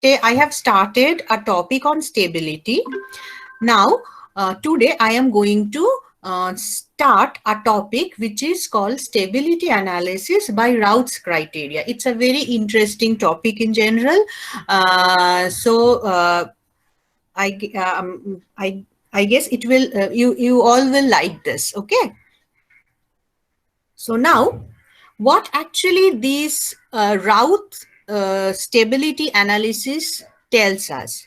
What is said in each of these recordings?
I have started a topic on stability. Now, today I am going to start a topic which is called stability analysis by Routh's criteria. It's a very interesting topic in general. I, g- I guess it will. You all will like this. Okay. So now, what actually this Routh stability analysis tells us?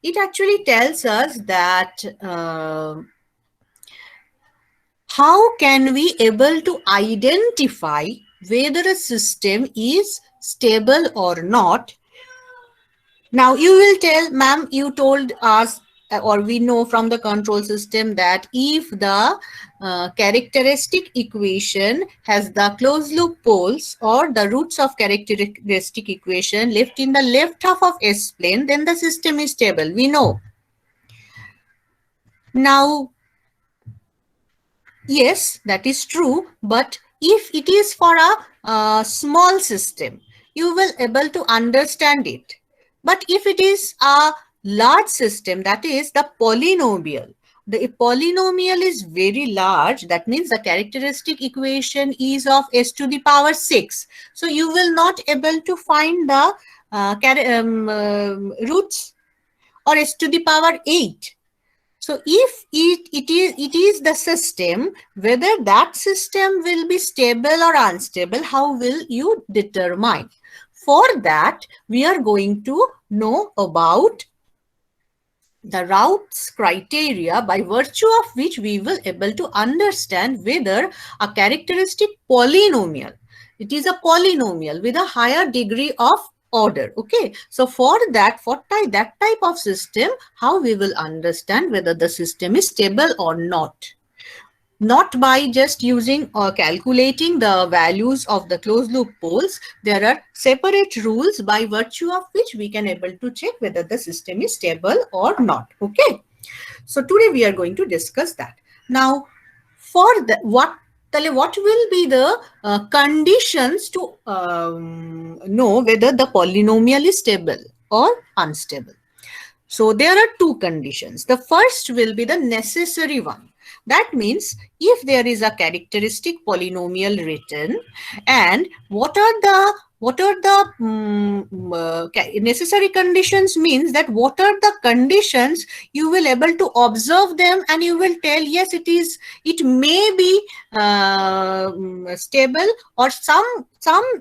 It actually tells us that how can we able to identify whether a system is stable or not. Now you will tell, ma'am, you told us or we know from the control system that if the characteristic equation has the closed loop poles or the roots of characteristic equation left in the left half of S plane, then the system is stable. We know. Now, yes, that is true. But if it is for a small system, you will able to understand it. But if it is a large system, that is the polynomial, the polynomial is very large. That means the characteristic equation is of s to the power 6. So you will not able to find the roots or s to the power 8. So if it is the system, whether that system will be stable or unstable, how will you determine? For that, we are going to know about the Routh's criteria, by virtue of which we will able to understand whether a characteristic polynomial, it is a polynomial with a higher degree of order. Okay, so for that, for that type of system, how we will understand whether the system is stable or not. Not by just using or calculating the values of the closed loop poles. There are separate rules by virtue of which we can able to check whether the system is stable or not. Okay, so today we are going to discuss that. Now, for the what will be the conditions to know whether the polynomial is stable or unstable? So there are two conditions. The first will be the necessary one. That means if there is a characteristic polynomial written, and what are the necessary conditions, means that what are the conditions you will able to observe them and you will tell, yes, it may be stable, or some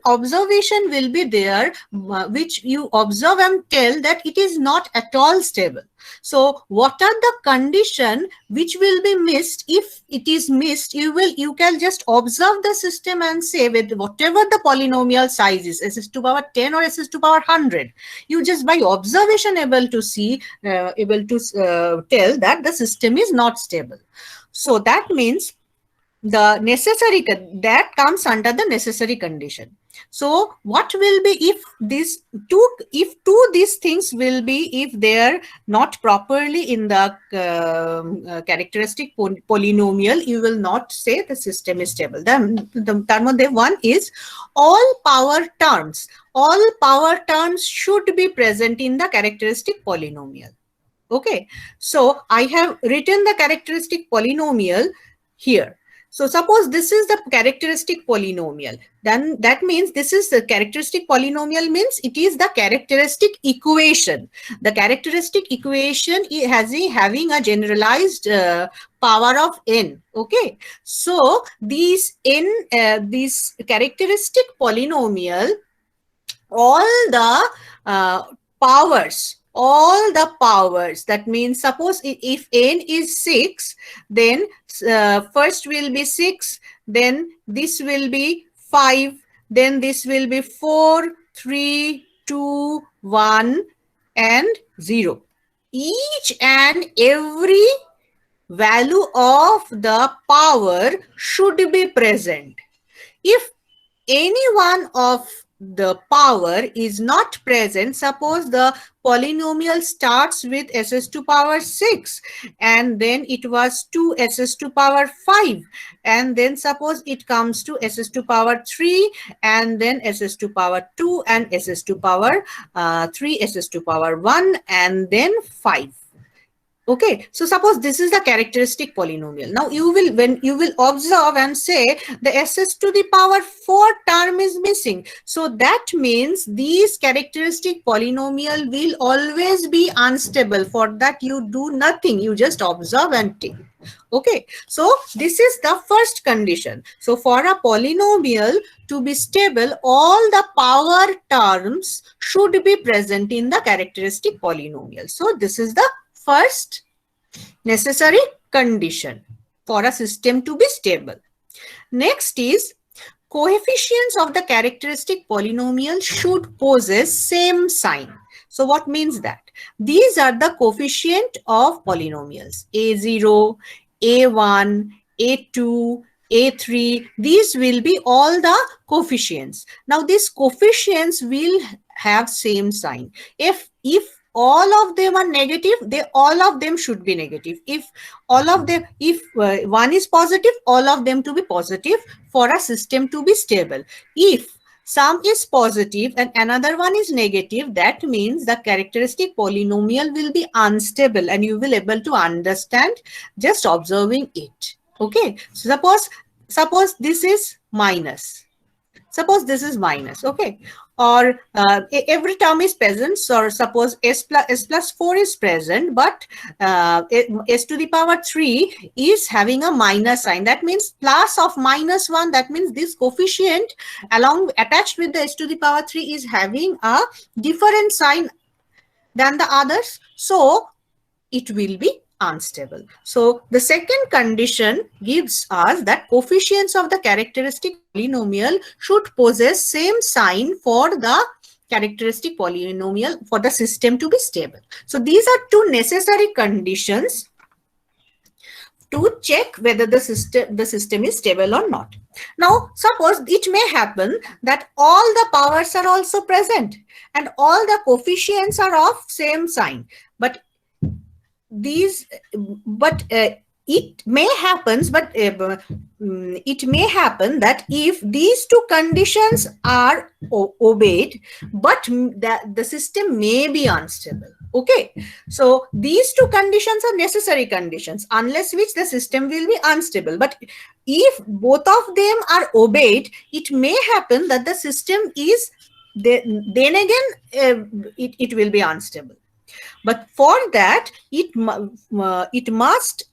observation will be there which you observe and tell that it is not at all stable. So what are the condition which will be missed? If it is missed, you can just observe the system and say, with whatever the polynomial size is, s to power 10 or s to power 100, you just by observation able to see, tell that the system is not stable. So that means the necessary, that comes under the necessary condition. So what will be if these things will be, if they are not properly in the characteristic polynomial, you will not say the system is stable. Then the term one is all power terms should be present in the characteristic polynomial. Okay, so I have written the characteristic polynomial here. So suppose this is the characteristic polynomial, then that means this is the characteristic polynomial, means it is the characteristic equation. The characteristic equation having a generalized power of n. Okay, so this characteristic polynomial, all the powers, that means suppose if n is 6, then first will be 6, then this will be 5, then this will be 4, 3, 2, 1 and 0. Each and every value of the power should be present. If any one of the power is not present, suppose the polynomial starts with s to power 6 and then it was 2 s to power 5 and then suppose it comes to s to power 3 and then s to power 2 and s to power 3, s to power 1 and then 5. Okay, so suppose this is the characteristic polynomial. Now you will, when you will observe and say the s to the power 4 term is missing. So that means these characteristic polynomial will always be unstable. For that you do nothing, you just observe and take. Okay, so this is the first condition. So for a polynomial to be stable, all the power terms should be present in the characteristic polynomial. So this is the first necessary condition for a system to be stable. Next is coefficients of the characteristic polynomial should possess same sign. So what means that? These are the coefficient of polynomials. A0, A1, A2, A3. These will be all the coefficients. Now these coefficients will have same sign. If all of them are negative, all of them should be negative. If all of them, if one is positive, all of them to be positive for a system to be stable. If some is positive and another one is negative, that means the characteristic polynomial will be unstable and you will able to understand just observing it. Okay, so suppose this is minus. Suppose this is minus, okay, or every term is present. So suppose s plus 4 is present, but s to the power 3 is having a minus sign. That means plus of minus 1. That means this coefficient along attached with the s to the power 3 is having a different sign than the others. So it will be unstable. So the second condition gives us that coefficients of the characteristic polynomial should possess same sign for the characteristic polynomial for the system to be stable. So these are two necessary conditions to check whether the system is stable or not. Now suppose it may happen that all the powers are also present and all the coefficients are of same sign, but it may happen that if these two conditions are obeyed, but the system may be unstable. Okay, so these two conditions are necessary conditions, unless which the system will be unstable. But if both of them are obeyed, it may happen that the system is then again it will be unstable. But for that, it must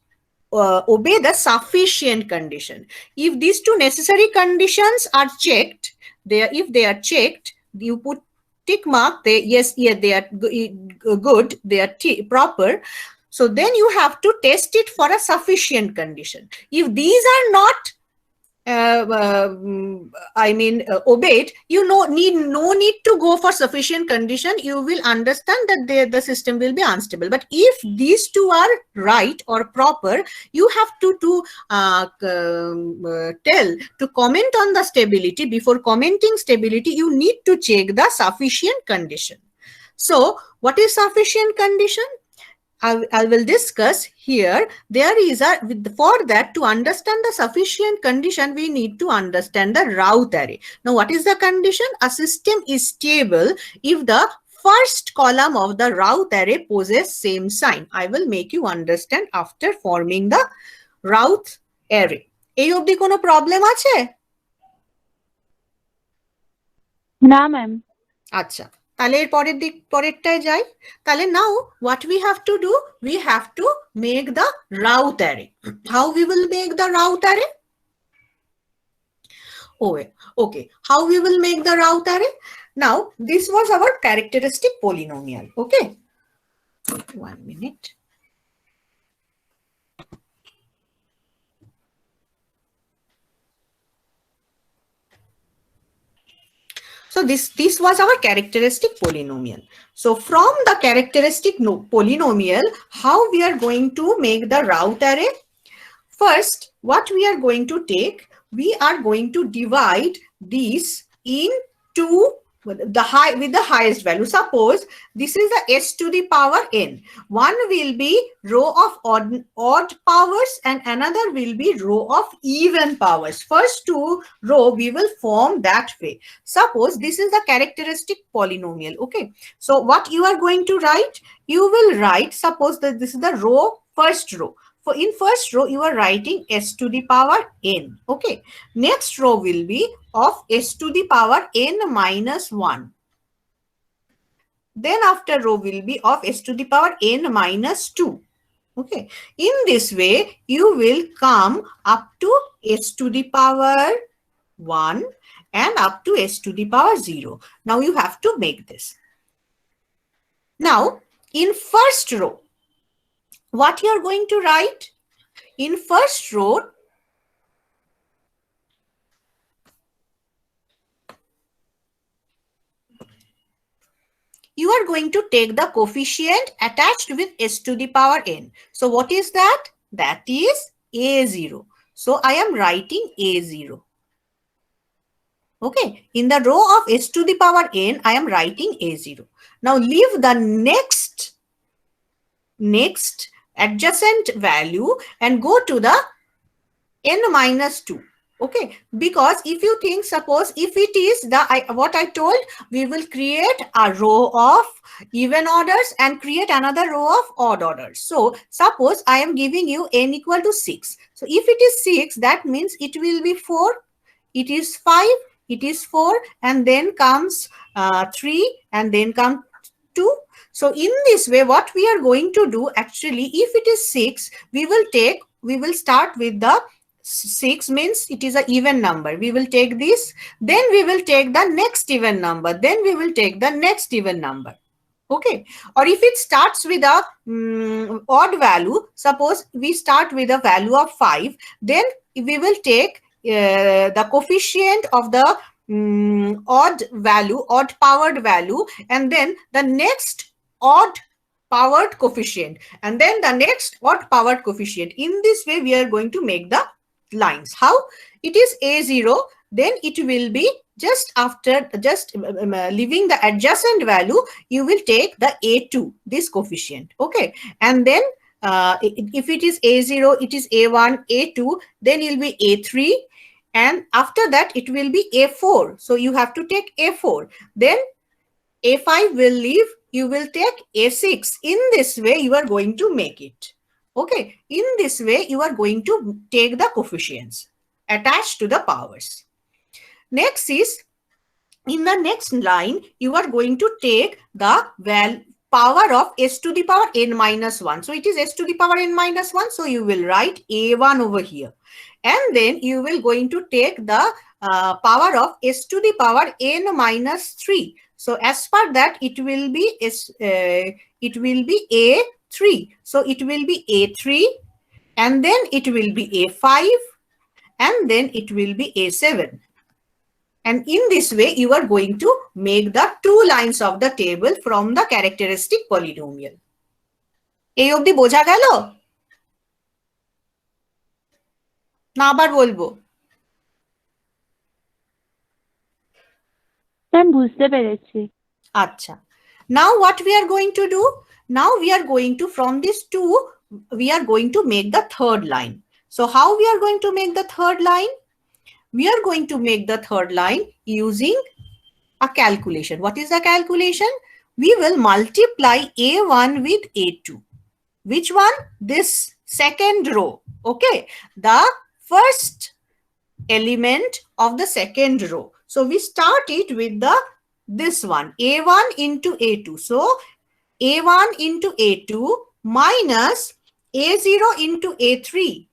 obey the sufficient condition. If these two necessary conditions are checked, if they are checked, you put tick mark. Yes, they are good. They are proper. So then you have to test it for a sufficient condition. If these are not obeyed, need to go for sufficient condition. You will understand that the system will be unstable. But if these two are right or proper, you have to comment on the stability. Before commenting stability, you need to check the sufficient condition. So what is sufficient condition? I will discuss here. There is for that, to understand the sufficient condition, we need to understand the Routh array. Now, what is the condition? A system is stable if the first column of the Routh array possesses same sign. I will make you understand after forming the Routh array. এই অবধি কোনো problem আছে? না ma'am. আচ্ছা, তাহলে এর পরেরটায় যাই। তাহলে now what we have to do, we have to make the Routh array. How we will make the Routh array? Okay, how we will make the Routh array? Now this was our characteristic polynomial. Okay, 1 minute. So this was our characteristic polynomial. So from the characteristic polynomial, how we are going to make the Routh array? First, what we are going to take, we are going to divide these in two with the highest value. Suppose this is the s to the power n. One will be row of odd powers and another will be row of even powers. First two row we will form that way. Suppose this is the characteristic polynomial. Okay, so what you are going to write? You will write, suppose that this is the row, first row. For in first row, you are writing s to the power n. Okay. Next row will be of s to the power n minus 1. Then after row will be of s to the power n minus 2. Okay. In this way, you will come up to s to the power 1 and up to s to the power 0. Now you have to make this. Now, in first row, what you are going to write? In first row, you are going to take the coefficient attached with s to the power n. So what is that? That is a0. So I am writing a0. Okay. In the row of s to the power n, I am writing a0. Now leave the next adjacent value and go to the n minus 2. Okay, because if you think, suppose if it is what I told, we will create a row of even orders and create another row of odd orders. So suppose I am giving you n equal to 6. So if it is 6, that means it will be 4, it is 5, it is 4, and then comes 3, and then come 2. So in this way, what we are going to do, actually, if it is 6, we will start with the 6, means it is an even number. We will take this, then we will take the next even number, then we will take the next even number. Okay. Or if it starts with a odd value, suppose we start with a value of 5, then we will take the coefficient of the odd powered value, and then the next odd powered coefficient, and then the next odd powered coefficient. In this way, we are going to make the lines. How? It is a0, then it will be just after leaving the adjacent value, you will take the a2, this coefficient. Okay. And then if it is a0, it is a1, a2, then it will be a3, and after that it will be a4. So you have to take a4. Then a5 will leave, you will take a6. In this way, you are going to make it. Okay. In this way, you are going to take the coefficients attached to the powers. Next is, in the next line, you are going to take the power of s to the power n minus 1. So it is s to the power n minus 1. So you will write a1 over here. And then you will going to take the power of s to the power n minus 3. So as per that, it will be a3. So it will be a3, and then it will be a5, and then it will be a7. And in this way, you are going to make the 2 lines of the table from the characteristic polynomial. এই অবধি বোঝা গেল? না আবার বলবো? বুঝতে পেরেছি। আচ্ছা। Now what we are going to do? Now we are going to, from this 2, we are going to make the third line. So how we are going to make the third line? We are going to make the third line using a calculation. What is the calculation? We will multiply a1 with a2. Which one? This second row. Okay. The first element of the second row. So we start it with this one, a1 into a2. So a1 into a2 minus a0 into a3.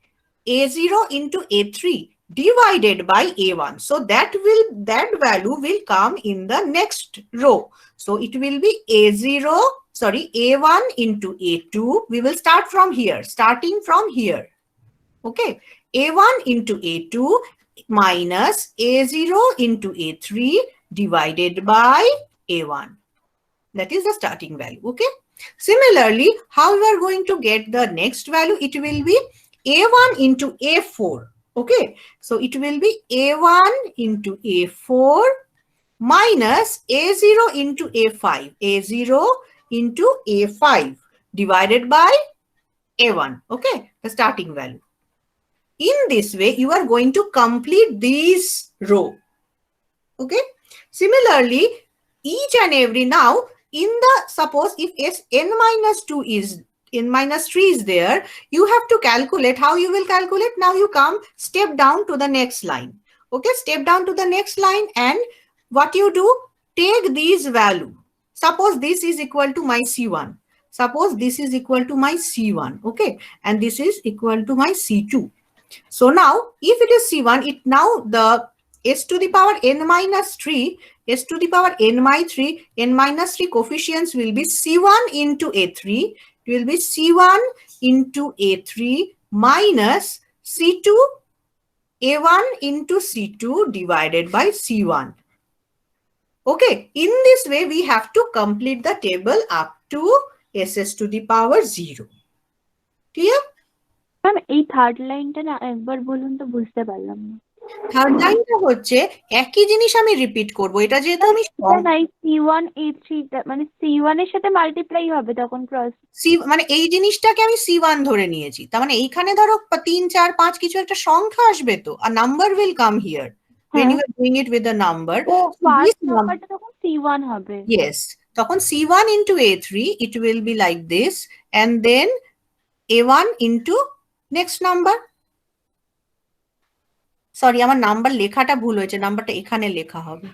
a0 into a3 divided by a1. So that value will come in the next row. So it will be a1 into a2. We will start from here, starting from here. Okay. a1 into a2 minus a0 into a3 divided by a1. That is the starting value. Okay. Similarly, how we are going to get the next value? It will be a1 into a4. Okay. So it will be a1 into a4 minus A0 into A5, A0 into A5 divided by A1, okay, the starting value. In this way, you are going to complete this row, okay. Similarly, each and every now, in the, suppose if n minus 2 is, n minus 3 is there, you have to calculate. How you will calculate? Now you come, step down to the next line, okay, step down to the next line, and what you do, take these value. Suppose this is equal to my C1. Suppose this is equal to my C1, okay, and this is equal to my C2. So now, if it is C1, it now the s to the power n minus 3, s to the power n minus 3 coefficients will be C1 into A3. It will be C1 into A3 minus C2, A1 into C2 divided by C1. Okay, in this way, we have to complete the table up to ss to the power 0. Clear? Ma'am এই third লাইনটা না একবার বলুন তো, বুঝতে পারলাম না। Third লাইনটা হচ্ছে একই জিনিস আমি রিপিট করব, এটা যেহেতু আমি নাই C1 A3 মানে C1 এর সাথে মাল্টিপ্লাই হবে তখন ক্রস, সি মানে এই জিনিসটাকে আমি C1 ধরে নিয়েছি, তার মানে এইখানে ধরো 3 4 5 কিছু একটা সংখ্যা আসবে, তো a number will come here when you are doing it with a number. ও ফার্স্ট নাম্বারটা তখন C1 হবে। Yes, তখন C1 into A3 it will be like this, and then A1 into next number. Sorry, আমার number লেখাটা ভুল হয়েছে, নাম্বারটা এখানে লেখা হবে.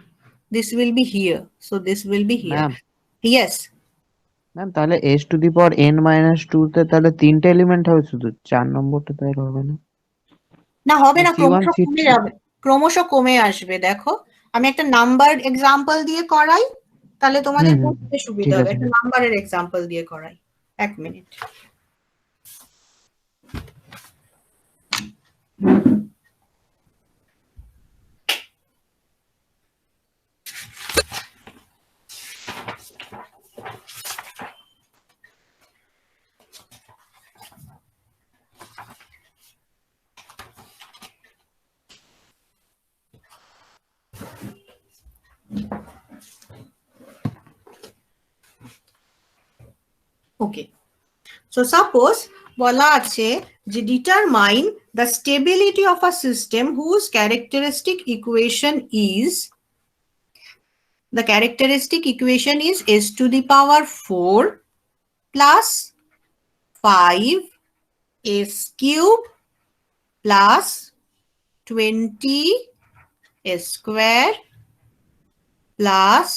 This will be here, so this will be here. Yes. Ma'am তাহলে s to the power n minus 2 তে তাহলে তিনটে এলিমেন্ট হবে, শুধু 4 নম্বরটা তাই হবে না? না হবে না, C1, ক্রমশ কমে যাবে, ক্রমশ কমে আসবে। দেখো আমি একটা নাম্বার এক্সাম্পল দিয়ে করাই, তাহলে তোমাদের বুঝতে সুবিধা হবে। একটা নাম্বারের এক্সাম্পল দিয়ে করাই, 1 মিনিট। Okay, so suppose বলা আছে যে determine the stability of a system whose characteristic equation is, the characteristic equation is s to the power 4 plus 5 s cube plus 20 s square plus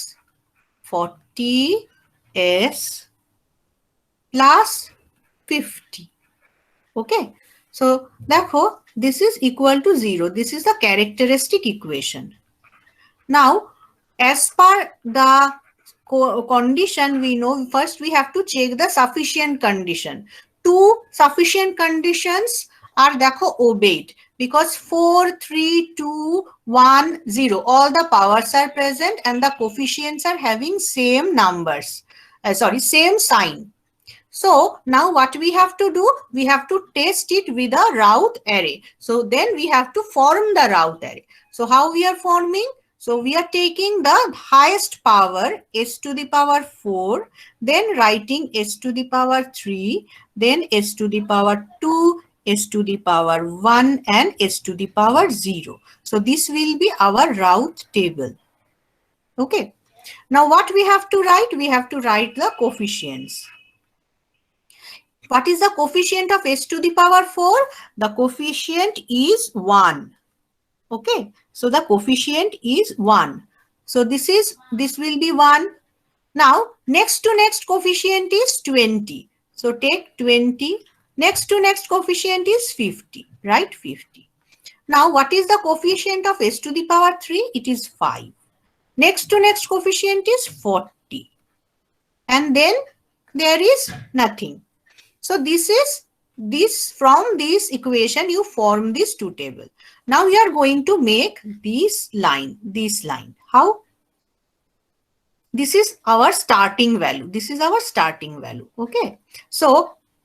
40 s plus 50. Okay, so therefore this is equal to 0. This is the characteristic equation. Now, as per the condition, we know first we have to check the sufficient condition. Two sufficient conditions are দেখো obeyed, because 4 3 2 1 0 all the powers are present and the coefficients are having same numbers, same sign. So now what we have to do, we have to test it with a Routh array. So then we have to form the Routh array. So how we are forming? So we are taking the highest power s to the power 4, then writing s to the power 3, then s to the power 2, s to the power 1 and s to the power 0. So this will be our Routh table. Okay. Now what we have to write? We have to write the coefficients. What is the coefficient of s to the power 4? The coefficient is 1. Okay, so the coefficient is 1. So this will be 1. Now next to next coefficient is 20. So take 20. Next to next coefficient is 50, right? 50. Now what is the coefficient of s to the power 3? It is 5. Next to next coefficient is 40. And then there is nothing. So from this equation you form these two tables. Now we are going to make this line. How? This is our starting value. This is our starting value. Okay. So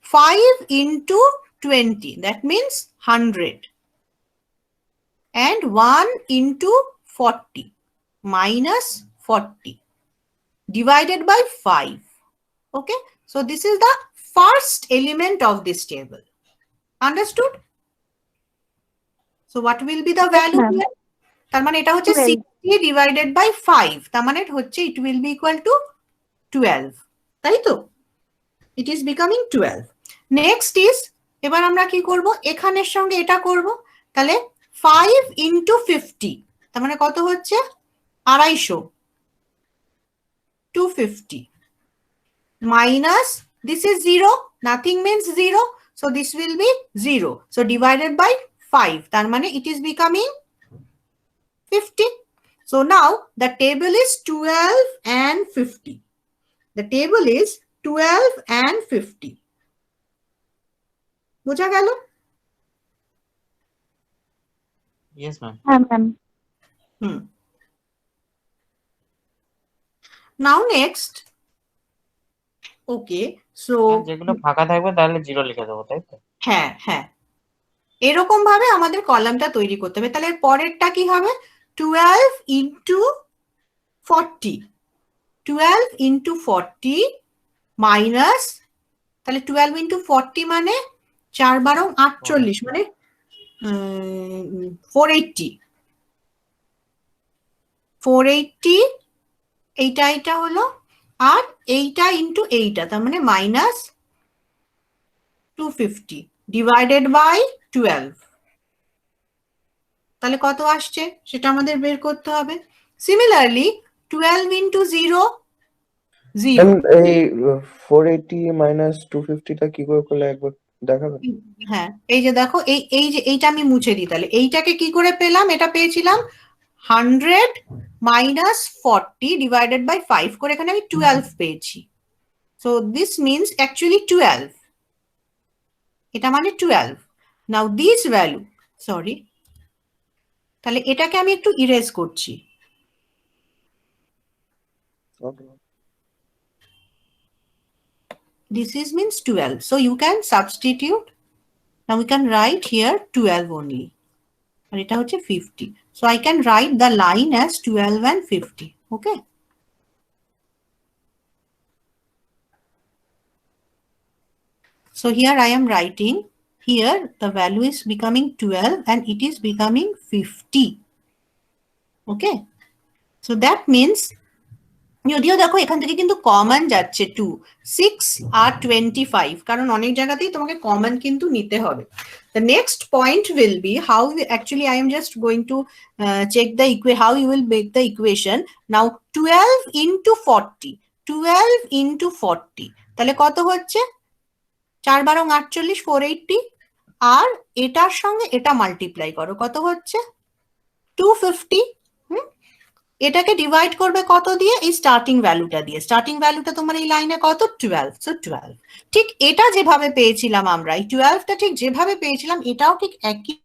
5 into 20, that means 100. And 1 into 40. minus 40 divided by 5. Okay, so this is the first element of this table. Understood? So what will be the value ma'am. here? তার মানে এটা হচ্ছে 12. 60 divided by 5, তার মানে হচ্ছে it will be equal to 12, তাই তো? It is becoming 12. Next is, এবার আমরা কি করব, এখানের সঙ্গে এটা করব, তাহলে 5 into 50, তার মানে কত হচ্ছে 250, 250 minus, this is 0, nothing means 0, so this will be 0, so divided by 5, তার মানে it is becoming 50. So now the table is 12 and 50. The table is 12 and 50. বোঝা গেল? Yes, ma'am. হ্যাঁ ma'am. Now next, okay, so যেগুলো ফাঁকা থাকবে তাহলে 0 লিখে দেবো, তাই তো? হ্যাঁ হ্যাঁ, এরকম ভাবে আমাদের কলামটা তৈরি করতে হবে। তাহলে পরেরটা কি হবে? 12 into 40, 12 into 40 minus, তাহলে 12 into 40 মানে 4 বারং 48, মানে 480, 480, এইটা হলো, আর এইটা ইন্টু এইটা, তার মানে মাইনাস 250 ডিভাইডেড বাই 12, তাহলে কত আসছে সেটা আমাদের বের করতে হবে। সিমিলারলি 12 ইন্টু 0, 0, এই 480 মাইনাস 250 টা কি করে করলে একবার দেখাবেন? হ্যাঁ এই যে দেখো, এই যে এইটা আমি মুছে দিই, তাহলে এইটাকে কি করে পেলাম? এটা পেয়েছিলাম 100 minus 40 divided by 5 করে, এখানে আমি 12 পেয়েছি। So this means actually 12. এটা মানে 12. Now this value, sorry, তাহলে এটাকে আমি একটু ইরেজ করছি। ওকে, This is means 12. So you can substitute. Now we can write here 12 only. আর এটা হচ্ছে 50. So I can write the line as 12 and 50. Okay. So here I am writing, here the value is becoming 12 and it is becoming 50. Okay. So that means, যদিও দেখো এখান থেকে কিন্তু common যাচ্ছে 2, 6 আর 25, কারণ অনেক জায়গাতেই তোমাকে কমন কিন্তু নিতে হবে। The next point will be how actually I am just going to check the how you will make the equation. Now 12 into 40, 12 into 40, তাহলে কত হচ্ছে? 4 বারং 48, 480, আর এটার সঙ্গে এটা মাল্টিপ্লাই করো, কত হচ্ছে? 250। এটাকে ডিভাইড করবে কত দিয়ে? এই স্টার্টিং ভ্যালুটা দিয়ে। স্টার্টিং ভ্যালুটা তোমার এই লাইনে কত? 12, সো 12। ঠিক এটা যেভাবে পেয়েছিলাম আমরা, এই 12টা ঠিক যেভাবে পেয়েছিলাম, এটাও ঠিক একই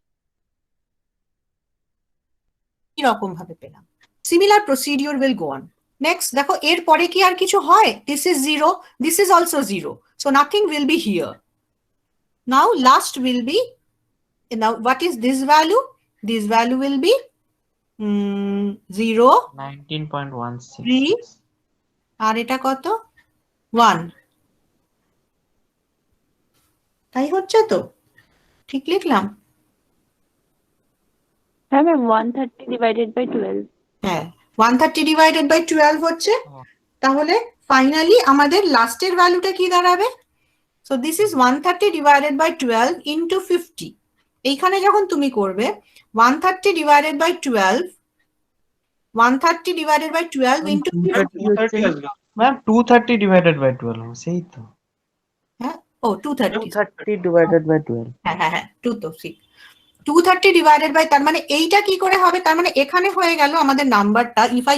রকম ভাবে পেলাম। Similar procedure will go on. Next দেখো, এর পরে কি আর কিছু হয়? This is 0, this is also 0, so nothing will be here. Now last will be, now what is this value? This value will be 0, 19.16, আর এটা কত? 1, তাই হচ্ছে তো? ঠিক লিখলাম? হ্যাঁ ম্যাম, 130 ডিভাইডেড বাই 12। হ্যাঁ, 130 ডিভাইডেড বাই 12 হচ্ছে। তাহলে ফাইনালি আমাদের লাস্টের ভ্যালুটা কি দাঁড়াবে? So this is 130 divided by 12 into 50। এইখানে যখন তুমি করবে 130 divided by 12, 130 divided by 12 into 50, ma'am 230 divided by 12, সেই তো। হ্যাঁ, ও 230, 230 ডিভাইডেড বাই 12। হ্যাঁ হ্যাঁ হ্যাঁ, 2 তো ঠিক, 230 ডিভাইডেড বাই, তার মানে এইটা কি করে হবে? তার মানে এখানে হয়ে গেল আমাদের নাম্বারটা, if I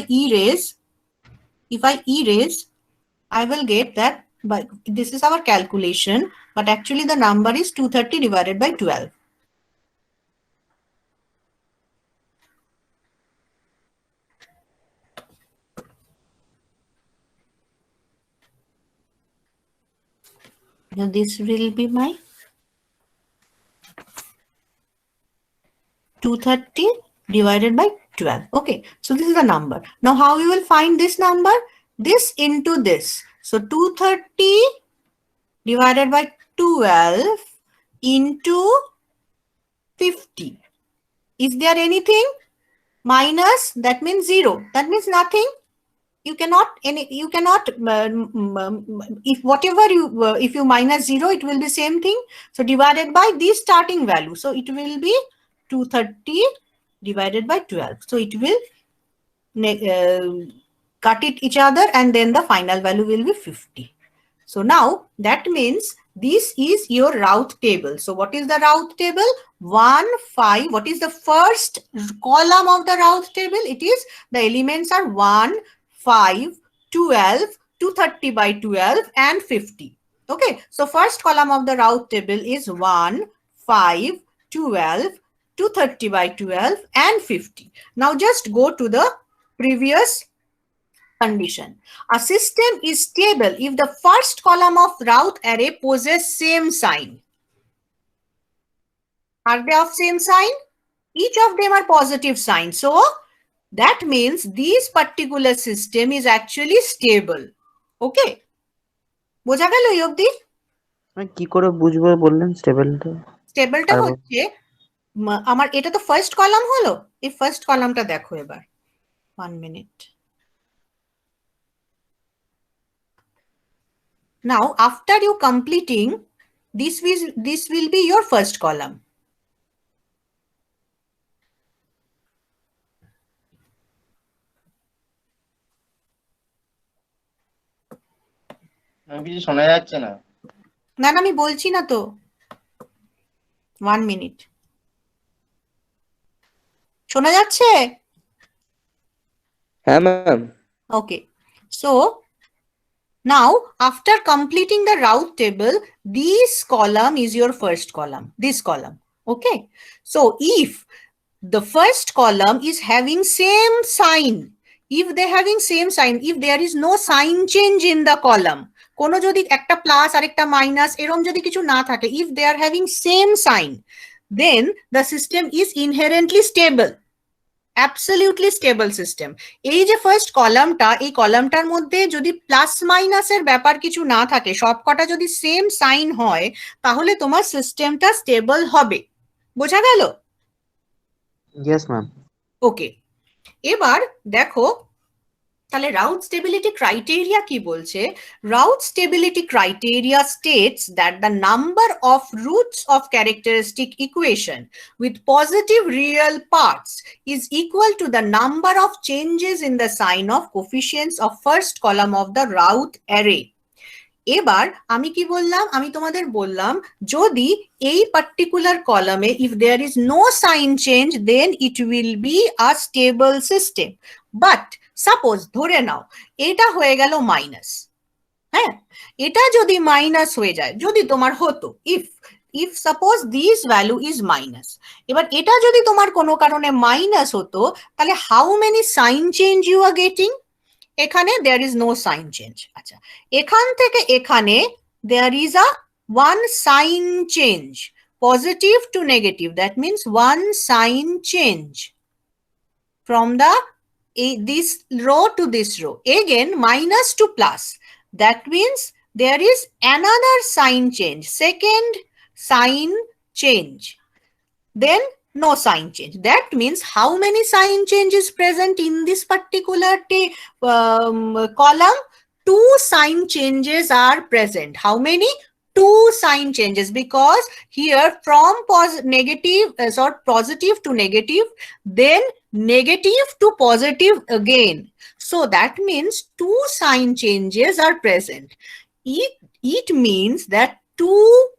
erase, I will get that, but this is our calculation, but actually the number is 230 divided by 12. So this will be my 230 divided by 12. Okay, so this is the number. Now how you will find this number? This into this. So 230 divided by 12 into 50. Is there anything? Minus, that means 0. That means nothing. You cannot if whatever you if you minus 0, it will be same thing. So divided by this starting value. So it will be 230 divided by 12. So it will cut it each other, and then the final value will be 50. So now that means this is your Routh table. So what is the Routh table? 1, 5. What is the first column of the Routh table? It is the elements are 1, 5, 12, 230 by 12 and 50. Okay. So first column of the Routh table is 1, 5, 12, 230 by 12 and 50. Now just go to the previous condition. A system is stable if the first column of Routh array possesses same sign. Are they of same sign? Each of them are positive signs. So that means this particular system is actually stable. Okay? বোঝা গেল এই অবধি? কি করে বুঝবো বললেন স্টেবলটা? স্টেবলটা হচ্ছে আমার এটা তো ফার্স্ট কলাম হলো, এই ফার্স্ট কলামটা দেখো এবার। 1 minute. Now, after you completing, this will be your first column. কিছু শোনা যাচ্ছে না। না আমি বলছি না তো। 1 minute. শোনা যাচ্ছে? হ্যাঁ ma'am. Okay. So now, after completing the Routh table, this column is your first column, this column. Okay. So if the first column is having same sign, if they having same sign, if there is no sign change in the column, কোনো যদি একটা plus আর একটা minus এরকম যদি কিছু না থাকে, if they are having same sign, then the system is inherently stable. Absolutely stable system. এই যে ফার্স্ট কলামটা, এই কলামটার মধ্যে যদি প্লাস মাইনাসের ব্যাপার কিছু না থাকে, সবকটা যদি সেম সাইন হয়, তাহলে তোমার সিস্টেমটা স্টেবল হবে। বোঝা গেল? Yes ma'am. ওকে, এবার দেখো তাহলে Routh stability criteria কি বলছে? Routh stability criteria states that the number of roots of characteristic equation with positive real parts is equal to the number of changes in the sign of coefficients of first column of the Routh array. এবার আমি কি বললাম? আমি তোমাদের বললাম যদি এই particular কলামে if there is no sign change, then it will be a stable system. But suppose ধরে নাও এটা হয়ে গেল মাইনাস, হ্যাঁ, এটা যদি মাইনাস হয়ে যায়, যদি তোমার হতো if suppose this value is minus, এবার এটা যদি তোমার কোনো কারণে মাইনাস হতো, তাহলে how many sign change you are getting? এখানে there is no sign change. আচ্ছা, এখান থেকে এখানে there is a one sign change, positive to negative, that means one sign change from the this row to this row. Again minus to plus, that means there is another sign change, second sign change, then no sign change. That means how many sign changes present in this particular column? 2 sign changes are present. How many? 2 sign changes, because here from positive to negative, then negative to positive again. So that means 2 sign changes are present. It means that 2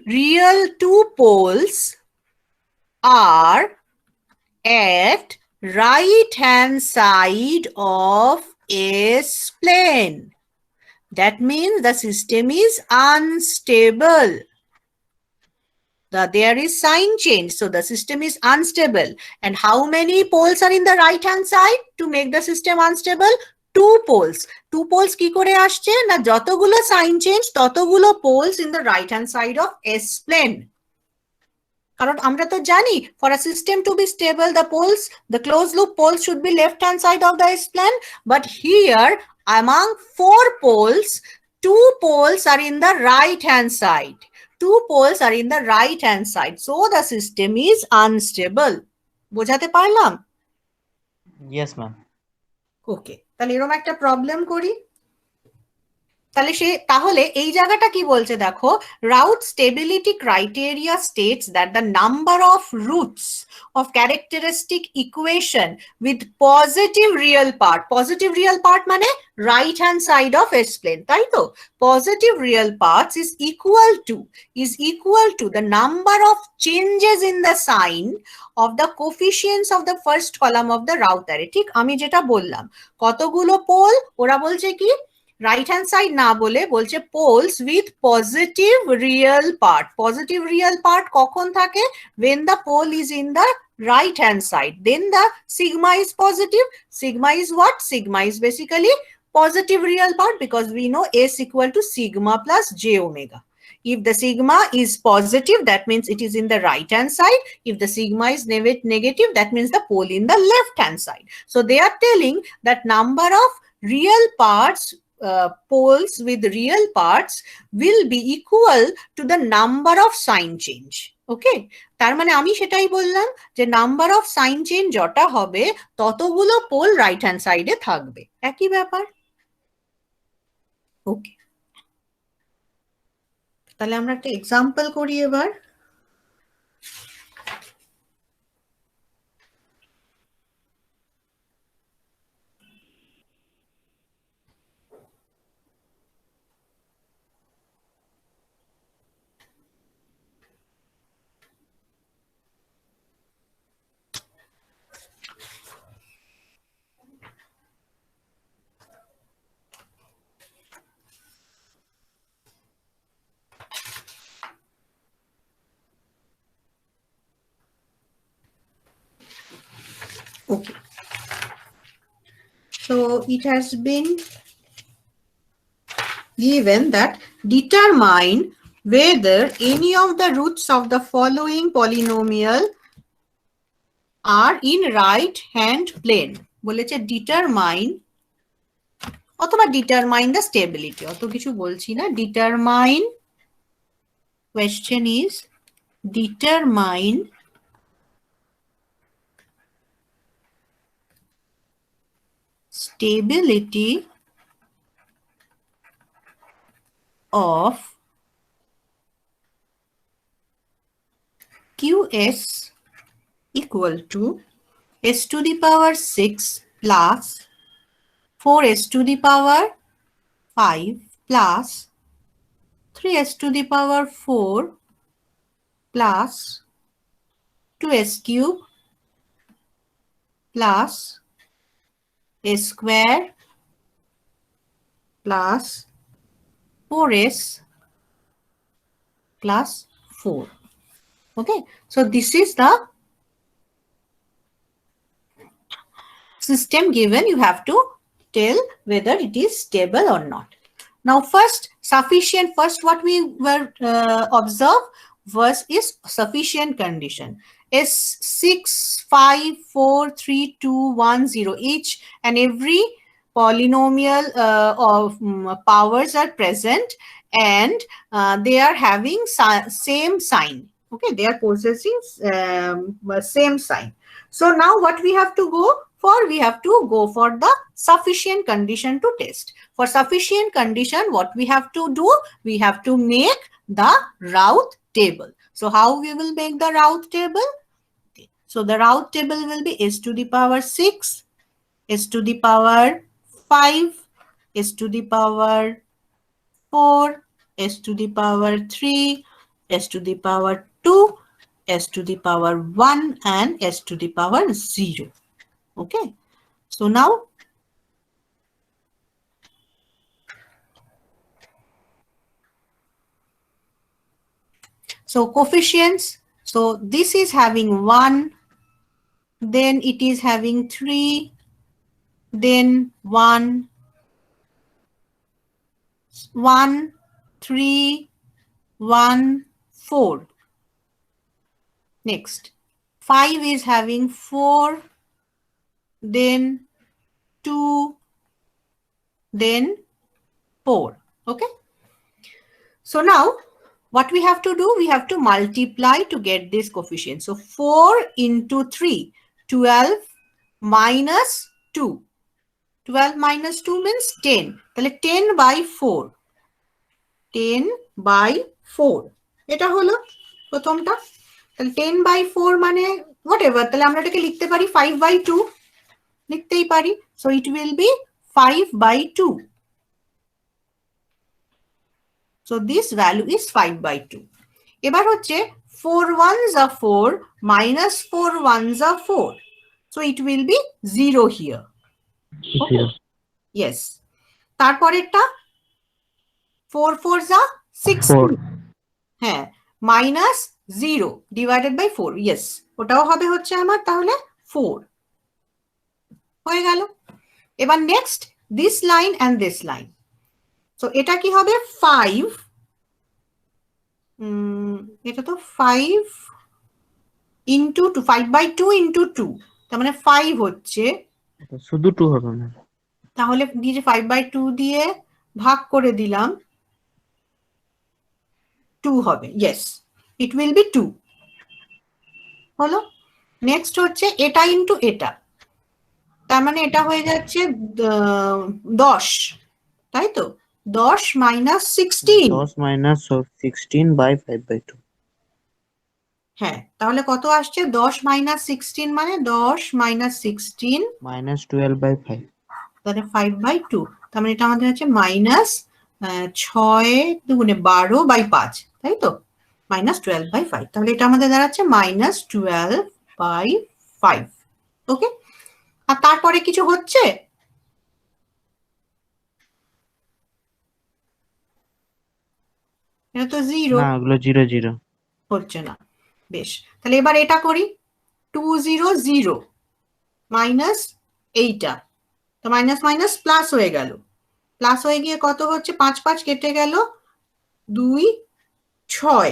real 2 poles are at right hand side of S plane. That means the system is unstable. There is sign change, so the system is unstable. And how many poles are in the right hand side to make the system unstable? 2 poles. 2 poles কি করে আসছে? না যতগুলো sign change ততগুলো poles in the right hand side of S plane. কারণ আমরা তো জানি for a system to be stable the closed loop poles should be left hand side of the S plane, but here among 4 poles 2 poles are in the right hand side. 2 poles are in the right hand side, so the system is unstable. বোঝাতে পারলাম? Yes, ma'am. ওকে, তাহলে এরকম একটা problem করি। তাহলে এই জায়গাটা কি বলছে দেখো, route stability criteria states that the number of roots of characteristic equation with positive real part মানে right hand side of S plane, তাই তো? Positive real parts is equal to the number of changes in the sign of the coefficients of the first column of the route array। ঠিক আমি যেটা বললাম, কতগুলো pole, ওরা বলছে কি রাইট হ্যান্ড সাইড না বলে বলছে poles with positive real part কখন থাকে, when the pole is in the right hand side, then the sigma is positive. Sigma is what? Sigma is basically positive real part, because we know S equal to sigma plus j omega. If the sigma is positive, that means it is in the right hand side. If the sigma is negative, that means the pole in the left hand side. So they are telling that number of real parts, poles with real parts will be equal to the number of sign change. ওকে, তার মানে আমি সেটাই বললাম যে number of sign change যটা হবে ততগুলো pole right hand সাইডে থাকবে, একই ব্যাপার। ওকে, তাহলে আমরা একটা এক্সাম্পল করি এবার। Okay, so it has been given that determine whether any of the roots of the following polynomial are in right hand plane। বলেছে determine অথবা determine the stability, অত কিছু বলছি না। determine, question is determine stability of QS equal to S to the power 6 plus 4s to the power 5 plus 3s to the power 4 plus 2s cube plus a square plus 4s plus 4. Okay, so this is the system given. You have to tell whether it is stable or not. Now first what we were observe was is sufficient condition. S6 5 4 3 2 1 0, each and every polynomial of powers are present, and they are having same sign. Okay, they are possessing same sign. So now what we have to go for? We have to go for the sufficient condition to test. For sufficient condition, what we have to do? We have to make the route table. So how we will make the route table? Okay. So the route table will be s to the power 6, s to the power 5, s to the power 4, s to the power 3, s to the power 2, s to the power 1, and s to the power 0. Okay, so now so coefficients, so this is having 1, then it is having 3, then 1, 1, 3, 1, 4. Next, 5 is having 4, then 2, then 4. Okay. So now what we have to do, we have to multiply to get this coefficient. So 4 into 3, 12 minus 2. 12 minus 2 means 10. তাহলে 10 by 4. 10 by 4. এটা হলো প্রথমটা। তাহলে 10 by 4 মানে whatever, তাহলে আমরা এটাকে লিখতে পারি 5 by 2 লিখতেই পারি। So it will be 5 by 2. So this value is 5 by 2. এবার হচ্ছে 4 ones are 4 minus 4 ones are 4. So it will be 0 here. Okay. 0 Yes. তারপরেরটা 4 fours are 16. 4 হ্যাঁ, minus 0 divided by 4. Yes, ওটাও হবে হচ্ছে আমার তাহলে 4 হয়ে গেল। এবার next this line and this line. So এটা কি হবে 5, এটা তো 5 into 2, 5 by 2 into 2, তার মানে 5 হচ্ছে, শুধু 2 হবে না, তাহলে দিয়ে 5 by 2 দিয়ে ভাগ করে দিলাম 2 হবে। Yes, it will be 2 হলো। নেক্সট হচ্ছে এটা ইনটু এটা, তার মানে এটা হয়ে যাচ্ছে 10, তাই তো? 10 minus 16। 10 minus 16 by 5 by 2 হ্যাঁ, তাহলে কত আসছে? 10 minus 16 মানে 10 minus 16 minus 12 by 5 তাহলে 5 by 2, তার মানে এটা আমাদের হচ্ছে মাইনাস 6 দুগুণে 12 by 5, তাই তো? মাইনাস 12 by 5, তাহলে এটা আমাদের দাঁড়াচ্ছে মাইনাস 12 by 5। ওকে, আর তারপরে কিছু হচ্ছে? এটা তো 0 না, ওগুলো 0 0 হচ্ছে না। বেশ, তাহলে এবার এটা করি 2 0 0 মাইনাস এইটা, তো মাইনাস মাইনাস প্লাস হয়ে গেল, প্লাস হয়ে গিয়ে কত হচ্ছে? 5 5 কেটে গেল, 2 6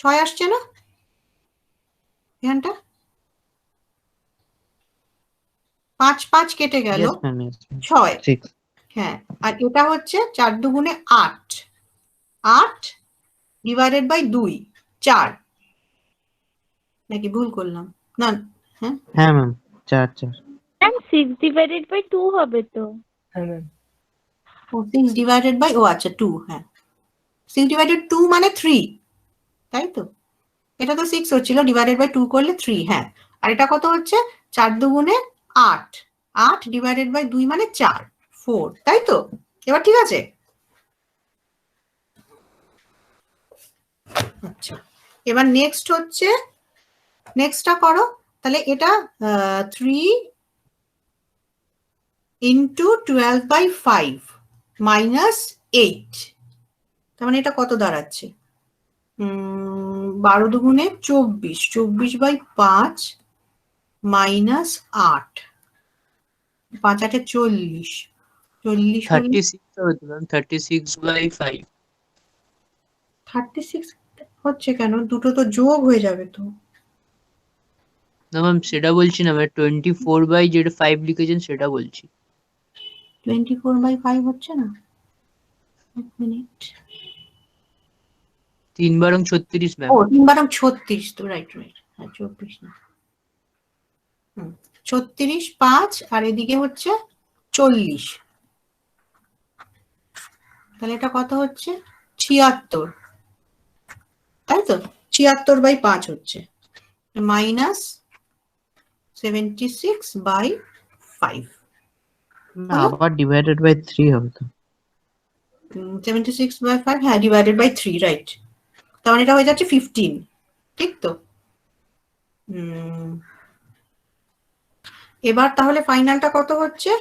6 আসছে না এখানটা? 5 5 কেটে গেল, yes ma'am, yes ma'am. 6। 6 হ্যাঁ, আর এটা হচ্ছে 4 দুগুণে 8, 8 ডিভাইডেড বাই 2 4, নাকি ভুল করলাম? না, হ্যাঁ হ্যাঁ ম্যাম, 4 4 ম্যাম 6 ডিভাইডেড বাই 2 হবে তো। হ্যাঁ ম্যাম। 6 ডিভাইডেড বাই, ও আচ্ছা 2, হ্যাঁ 6 ডিভাইডেড 2 মানে 3, তাই তো? এটা তো 6 হচ্ছিল, ডিভাইডেড বাই 2 করলে 3। হ্যাঁ, আর এটা কত হচ্ছে? 4 দুগুণে 8, 8 ডিভাইডেড বাই 2 মানে 4, 4, তাই তো? এবার ঠিক আছে? আচ্ছা, এবার নেক্সট হচ্ছে, নেক্সটটা করো। তাহলে এটা 3 ইন্টু 12 বাই 5 মাইনাস 8, তার মানে এটা কত দাঁড়াচ্ছে? 12 দুগুণে 24, 24 বাই 5 মাইনাস 8, 5 8 40, 40 36 হবে তো ম্যাম, 36 by 5। 36 হচ্ছে কেন? দুটো তো যোগ হয়ে যাবে তো। না ম্যাম, সেটা বলছি না ম্যাম, 24 by যেটা 5 লিখেছেন সেটা বলছি। 24 বাই 5 হচ্ছে না? এক মিনিট, 3 বারং 36 ম্যাম। ও 3 বারং 36, তো রাইট রাইট, হ্যাঁ 24 না, 36 5 আর এদিকে হচ্ছে 40, তাহলে এটা কত হচ্ছে? 76, তাই তো? 76 বাই 5 হচ্ছে মাইনাস 76 বাই 5। না, আবার ডিভাইডেড বাই 3 হবে তো। 76 বাই 5, হ্যাঁ ডিভাইডেড বাই 3, রাইট। তার মানে এটা হয়ে যাচ্ছে 15, ঠিক তো? এবার তাহলে ফাইনালটা কত হচ্ছে?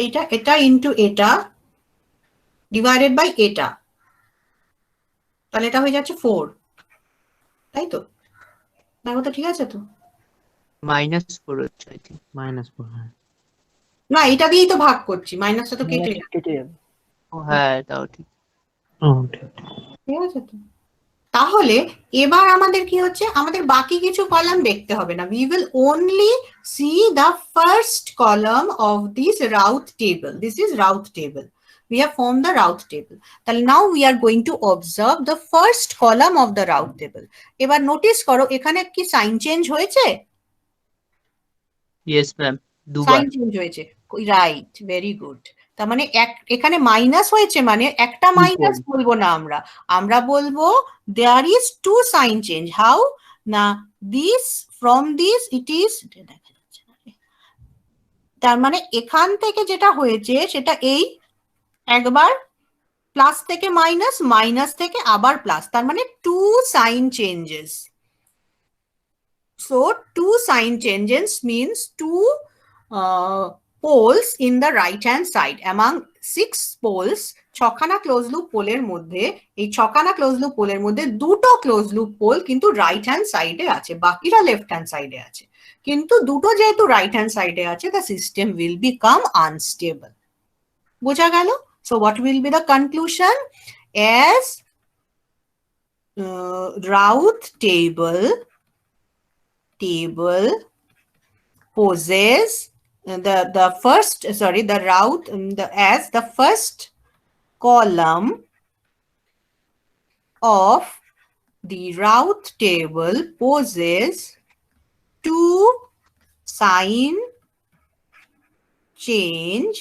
এইটা, এটা ইনটু এটা ডিভাইডেড বাই এটা, তাহলে এটা হয়ে যাচ্ছে 4, তাই তো? দেখো তো ঠিক আছে তো? -4 হচ্ছে আই থিঙ্ক। -4, হ্যাঁ। না, এটা দিয়েই তো ভাগ করছি, মাইনাসটা তো কেটে যাবে, কেটে যাবে। ও হ্যাঁ, তাও ঠিক। ও ঠিক। ঠিক আছে তো? তাহলে এবার আমাদের কি হচ্ছে, আমাদের বাকি কিছু কলাম দেখতে হবে না, we will only see the first column of this route table. This is route table. We have formed the route table. তাহলে now we are going to observe the first column of the route table. এবার notice করো এখানে কি sign change হয়েছে? Yes ma'am, দুবার। Sign change হয়েছে, right, very good. তার মানে এখানে মাইনাস হয়েছে, মানে একটা মাইনাস বলবো না আমরা, আমরা বলবো there is two sign change. How না, this from this it is, তার মানে এখান থেকে যেটা হয়েছে সেটা এই একবার প্লাস থেকে মাইনাস, মাইনাস থেকে আবার প্লাস, তার মানে two sign changes. So two sign changes means two poles in the right hand side among 6 poles। ছখানা ক্লোজ লুপ পোলের মধ্যে, এই ছখানা ক্লোজ লুপ পোলের মধ্যে দুটো ক্লোজ লুপ পোল কিন্তু রাইট হ্যান্ড সাইডে আছে, বাকিরা লেফট হ্যান্ড সাইডে আছে, কিন্তু দুটো যেহেতু রাইট হ্যান্ড সাইডে আছে, the system will become unstable। বোঝা গেল? So what will be the conclusion? As route table possess the first, sorry, the route, as the first column of the route table possess two sign change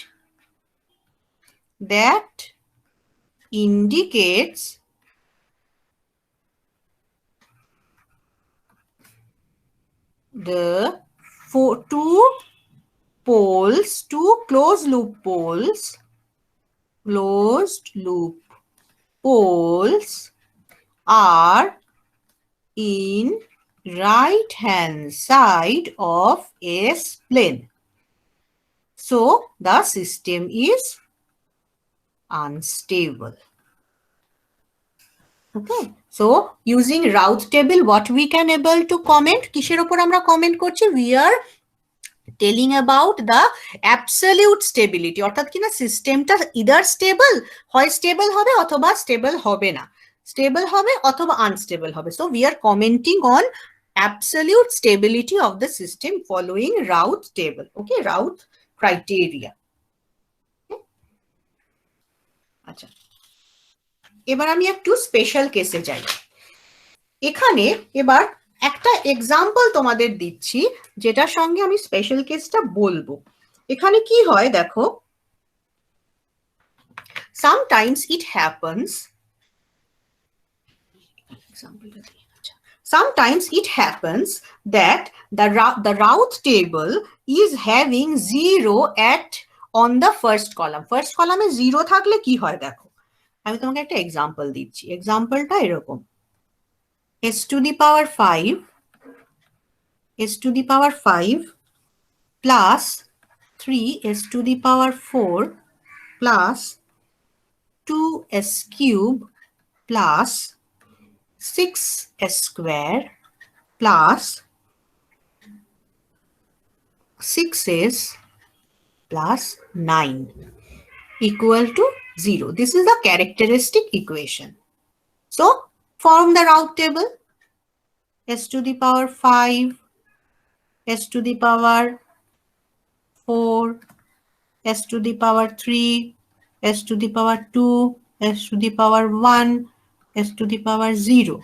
that indicates the two poles, two closed loop poles are in right hand side of S plane. So the system is unstable. Okay, so using route table what we can able to comment, কিসের উপর আমরা comment করছি, we are telling about the absolute stability, অর্থাৎ কিনা সিস্টেমটা either stable, হয় stable হবে অথবা স্টেবল হবে না, স্টেবল হবে অথবা আনস্টেবল হবে। So we are commenting on absolute stability of the system following route table, okay, route criteria। আচ্ছা, এবার আমি একটু স্পেশাল কেসে যাই। এখানে এবার একটা এক্সাম্পল তোমাদের দিচ্ছি যেটার সঙ্গে আমি স্পেশাল কেসটা বলবো। এখানে কি হয় দেখো, sometimes it happens, sometimes it happens that the route table is having 0 at on the first column। First কলামে 0 থাকলে কি হয় দেখো, আমি তোমাকে একটা এক্সাম্পল দিচ্ছি। এক্সাম্পলটা এরকম, s to the power 5 plus 3 s to the power 4 plus 2s cube plus 6s square plus 6s plus 9 equal to 0. This is the characteristic equation. So form the route table, s to the power 5, s to the power 4, s to the power 3, s to the power 2, s to the power 1, s to the power 0.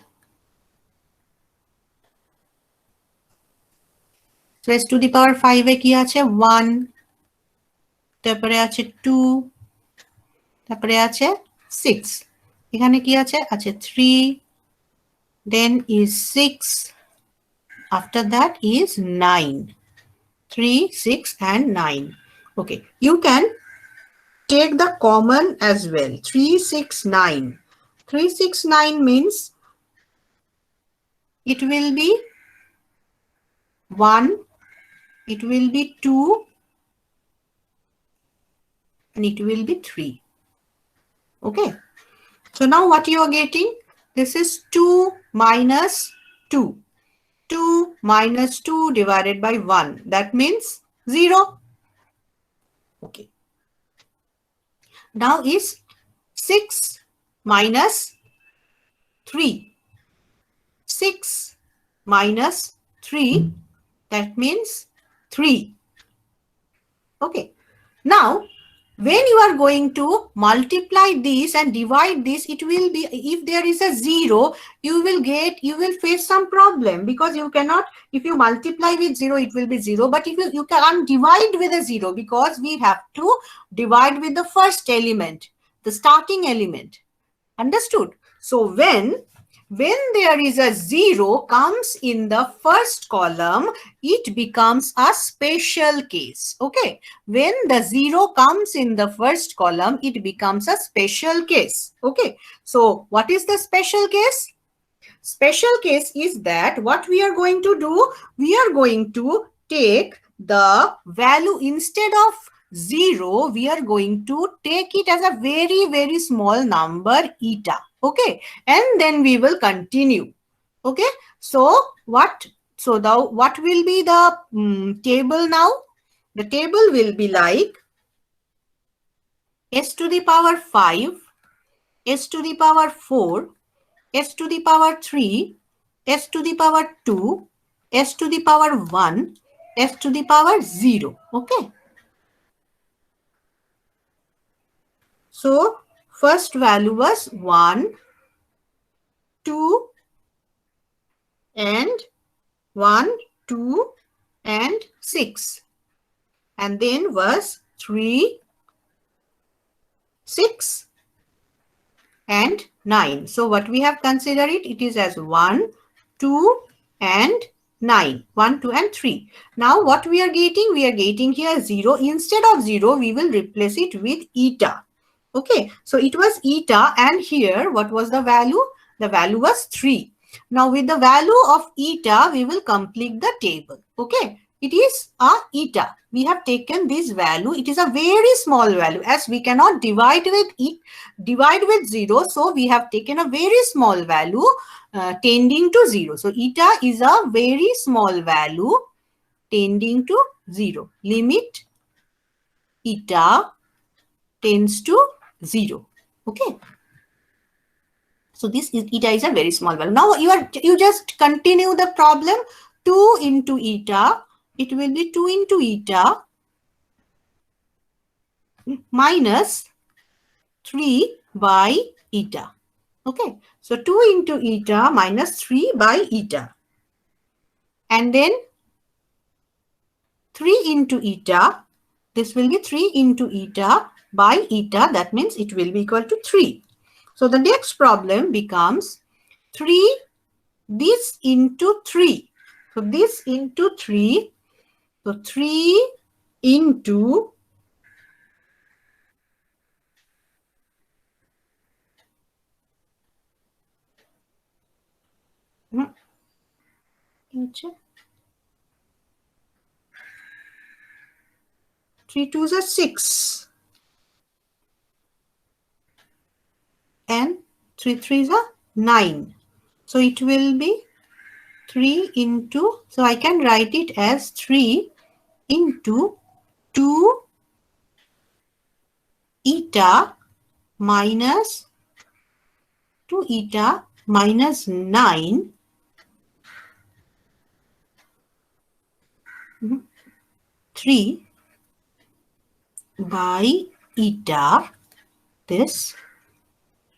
So s to the power 5 এ কি আছে 1, তারপরে আছে 2, তারপরে আছে 6, এখানে কি আছে, আছে 3, then is 6, after that is 9, 3, 6 and 9. Okay, you can take the common as well, 3, 6, 9. 3, 6, 9 means it will be 1, it will be 2, and it will be 3. Okay, so now what you are getting, this is 2 minus 2. 2 minus 2 divided by 1, that means 0. Okay, now is 6 minus 3, 6 minus 3, that means 3. Okay. Now, when you are going to multiply this and divide this, it will be, if there is a 0, you will face some problem, because you cannot, if you multiply with 0, it will be 0. But if you can't divide with a 0, because we have to divide with the first element, the starting element. Understood? So when there is a 0 comes in the first column, it becomes a special case. Okay. When the 0 comes in the first column, it becomes a special case. Okay. So what is the special case? Special case is that what we are going to do, we are going to take the value, instead of 0, we are going to take it as a very, very small number, eta. Okay. And then we will continue. Okay. So what will be the table now? The table will be like s to the power 5, s to the power 4, s to the power 3, s to the power 2, s to the power 1, s to the power 0. Okay. So first value was 1, 2, and 1, 2, and 6. And then was 3, 6, and 9. So what we have considered it is as 1, 2, and 9. 1, 2, and 3. Now what we are getting? We are getting here 0. Instead of 0, we will replace it with eta. Okay. So it was eta, and here what was the value? The value was 3. Now with the value of eta, we will complete the table. Okay. It is a eta. We have taken this value. It is a very small value, as we cannot divide with 0. So we have taken a very small value tending to 0. So eta is a very small value tending to 0. Limit eta tends to 0. Okay. So this is eta is a very small value. Now you just continue the problem. 2 into eta. It will be 2 into eta minus 3 by eta. Okay. So 2 into eta minus 3 by eta. And then 3 into eta. This will be 3 into eta by eta. That means it will be equal to 3. So the next problem becomes 3, this into 3. So this into 3. So 3 into three twos are 6, and 3 threes are 9. So it will be 3 into, so I can write it as 3 into 2 eta minus 2 eta minus 9 3 by eta, this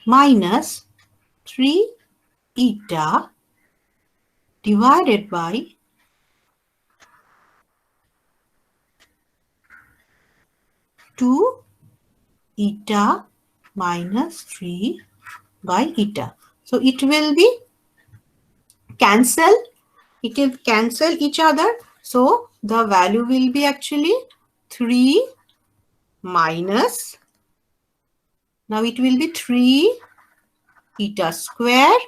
minus 3 eta divided by 2 eta minus 3 by eta. So it will be cancel. It will cancel each other. So the value will be actually 3 minus, now it will be 3 eta square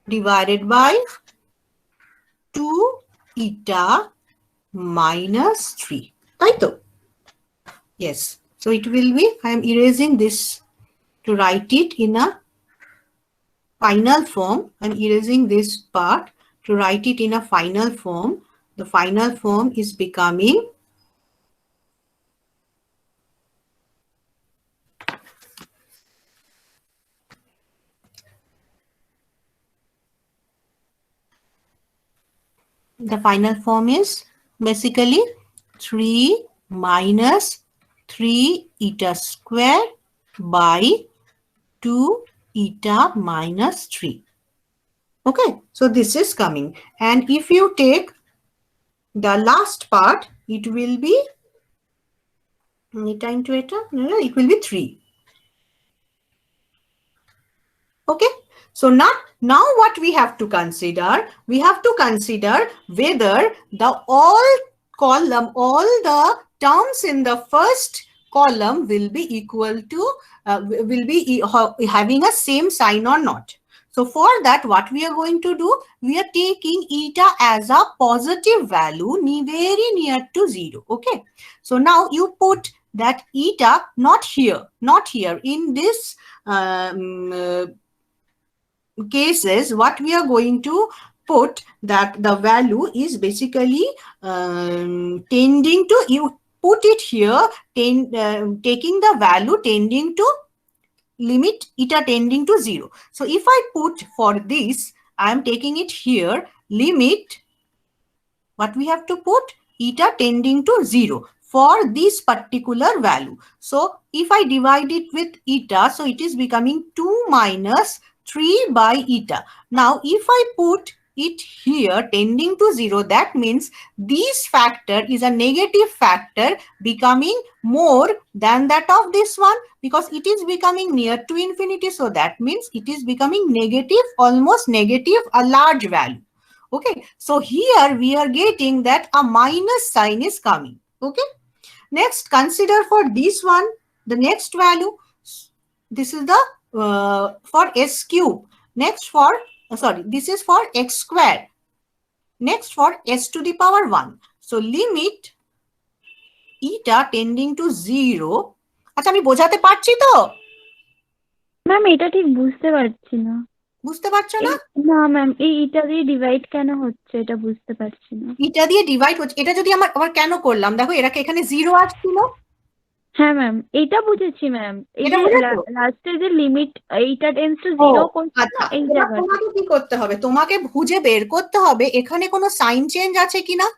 divided by 2 eta minus 3. Right? Yes. So it will be, I am erasing this to write it in a final form. I am erasing this part to write it in a final form. The final form is becoming the final form is basically 3 minus 3 eta square by 2 eta minus 3. Okay, so this is coming. And if you take the last part, it will be eta into eta, no, it will be 3. Okay, so now what we have to consider, we have to consider whether the all the terms in the first column will be equal to, will be having a same sign or not. So for that, what we are going to do, we are taking eta as a positive value very near to 0. Okay, so now you put that eta not here in this cases. What we are going to put, that the value is basically tending to, you put it here, taking the value tending to limit eta tending to 0. So if I put for this, I am taking it here, limit, what we have to put, eta tending to 0 for this particular value. So if I divide it with eta, so it is becoming 2 minus 3 by eta. Now if I put it here tending to 0, that means this factor is a negative factor becoming more than that of this one, because it is becoming near to infinity. So that means it is becoming negative, almost negative, a large value. Okay, so here we are getting that a minus sign is coming. Okay, next consider for this one, the next value, this is the for s cube, next for sorry, this is for x square, next for s to the power 1. So limit eta tending to 0. আচ্ছা আমি বোঝাতে পারছি তো? Ma'am এটা ঠিক বুঝতে পারছি না। বুঝতে পারছো না? না ম্যাম, এই এটা দিয়ে ডিভাইড কেন হচ্ছে এটা বুঝতে পারছি না। এটা দিয়ে ডিভাইড হচ্ছে, এটা যদি আমার আবার কেন করলাম, দেখো এটাকে এখানে 0 আসছিল। হ্যাঁ ম্যাম, এটা বুঝেছি ম্যাম। এই এটা যে বুঝেছো? লাস্টে যে লিমিট এইটা টেন্ডস টু 0 করছে আচ্ছা, না, এই এবার জায়গাটা। তোমাকে কি করতে হবে, তোমাকে খুঁজে বের করতে হবে এখানে কোনো সাইন চেঞ্জ আছে কিনা,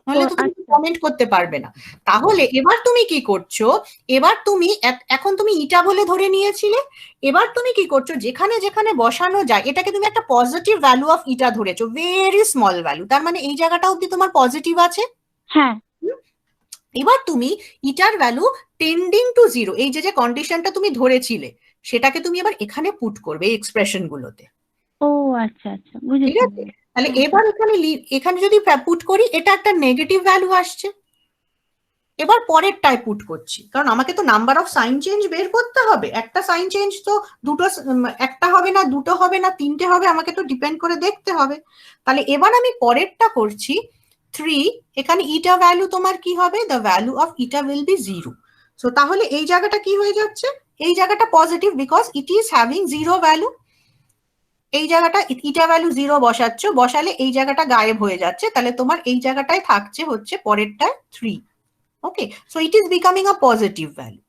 নাহলে তো তুমি আচ্ছা। কমেন্ট করতে পারবে না। তাহলে এবার তুমি কি করছো, এবার তুমি এখন তুমি ইটা বলে ধরে নিয়েছিলে, এবার তুমি কি করছো, যেখানে যেখানে বসানো যায় এটাকে তুমি একটা পজিটিভ ভ্যালু অফ ইটা ধরেছো, ভেরি স্মল ভ্যালু, তার মানে এই জায়গাটা অবধি তোমার পজিটিভ আছে। হ্যাঁ, এবার তুমি ইটার ভ্যালু টেন্ডিং টু 0, এই যে কন্ডিশনটা তুমি ধরেছিলে সেটাকে তুমি এবার এখানে পুট করবে এক্সপ্রেশন গুলোতে। ও আচ্ছা আচ্ছা, বুঝেছি। ঠিক আছে, তাহলে এবার এখানে যদি পুট করি, এটা একটা নেগেটিভ ভ্যালু আসছে। এবার পরেরটায় পুট করছি, কারণ আমাকে তো নাম্বার অফ সাইন চেঞ্জ বের করতে হবে। একটা সাইন চেঞ্জ তো দুটো, একটা হবে না, দুটো হবে না, তিনটে হবে, আমাকে তো ডিপেন্ড করে দেখতে হবে। তাহলে এবার আমি পরেরটা করছি 3, এখানে ইটা ভ্যালু তোমার কি হবে, the value of eta will be 0। So তাহলে এই জায়গাটা কি হয়ে যাচ্ছে, এই জায়গাটা positive, because it is having 0 value. এই জায়গাটা ইটা ভ্যালু 0 বসাচ্ছ, বসালে এই জায়গাটা গায়েব হয়ে যাচ্ছে, তাহলে তোমার এই জায়গাটায় থাকছে হচ্ছে পরেরটায় 3। Okay, so it is becoming a positive value.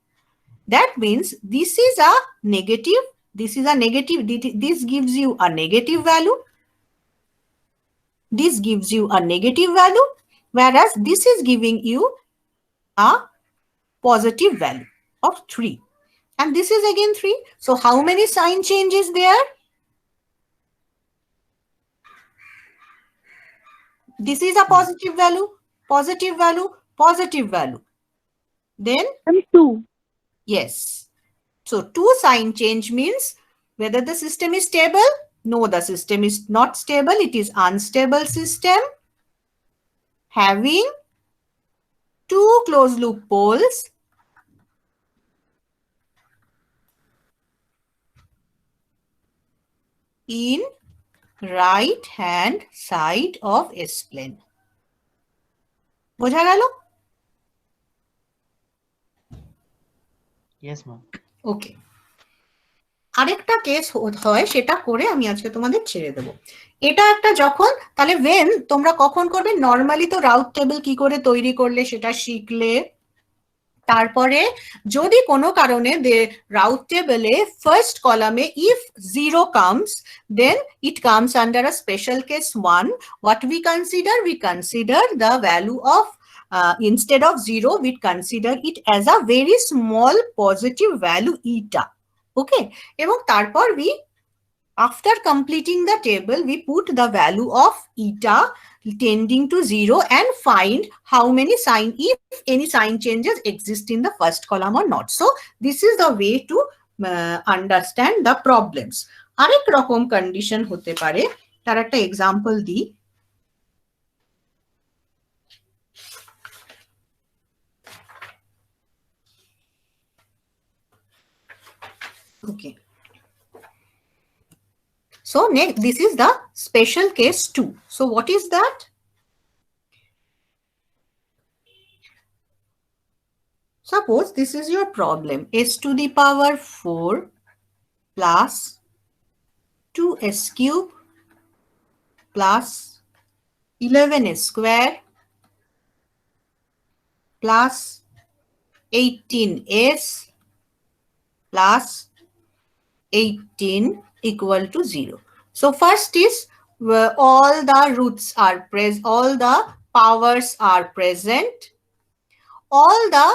That means this is a negative, this is a negative, this gives you a negative value, this gives you a negative value, whereas this is giving you a positive value of 3. And this is again 3. So how many sign changes there? This is a positive value, positive value, positive value. Then 2. yes. So 2 sign change means whether the system is stable. No, the system is not stable. It is unstable system having 2 closed loop poles in right hand side of S plane. বোঝা গেল? Yes, ma'am. ওকে, আরেকটা case হয়, সেটা করে আমি আজকে তোমাদের ছেড়ে দেবো। এটা একটা যখন, তাহলে when তোমরা কখন করবে, নর্মালি তো রাউট টেবিল কি করে তৈরি করলে সেটা শিখলে, তারপরে যদি কোনো কারণে the route table A first column A if 0 comes, then it comes under a special case 1. What we consider the value of instead of 0 we consider it as a very small positive value eta. Okay, এবং তারপর we after completing the table we put the value of eta tending to 0 and find how many sign, if any sign changes exist in the first column or not. So this is the way to understand the problems. আরেক রকম condition হতে পারে, তার একটা example দিই। Okay. So next, this is the special case 2. So what is that? Suppose this is your problem, s to the power 4 plus 2s cube plus 11s square plus 18s plus 18 equal to 0. So first is all the roots are present, all the powers are present, all the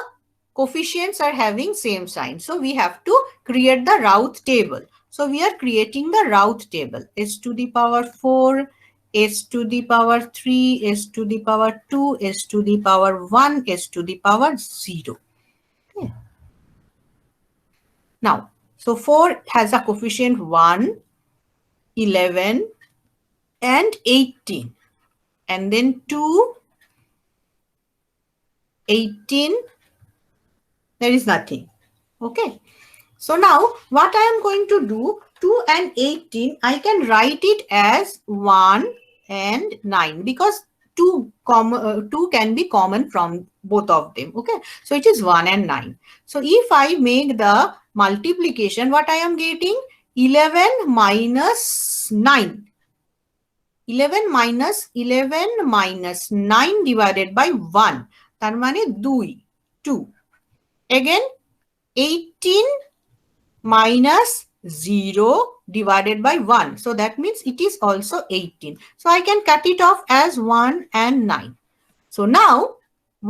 coefficients are having same sign. So we have to create the route table. So we are creating the route table, s to the power 4, s to the power 3, s to the power 2, s to the power 1, s to the power 0. Okay. Now, so 4 has a coefficient 1, 11, and 18. And then 2, 18, there is nothing. Okay. So now what I am going to do, 2 and 18, I can write it as 1 and 9 because 2 can be common from both of them. Okay. So it is 1 and 9. So if I make the multiplication, what I am getting? 11 minus 9. 11 minus 9 divided by 1. তার মানে 2. Again, 18 minus 0 divided by 1. So that means it is also 18. So I can cut it off as 1 and 9. So now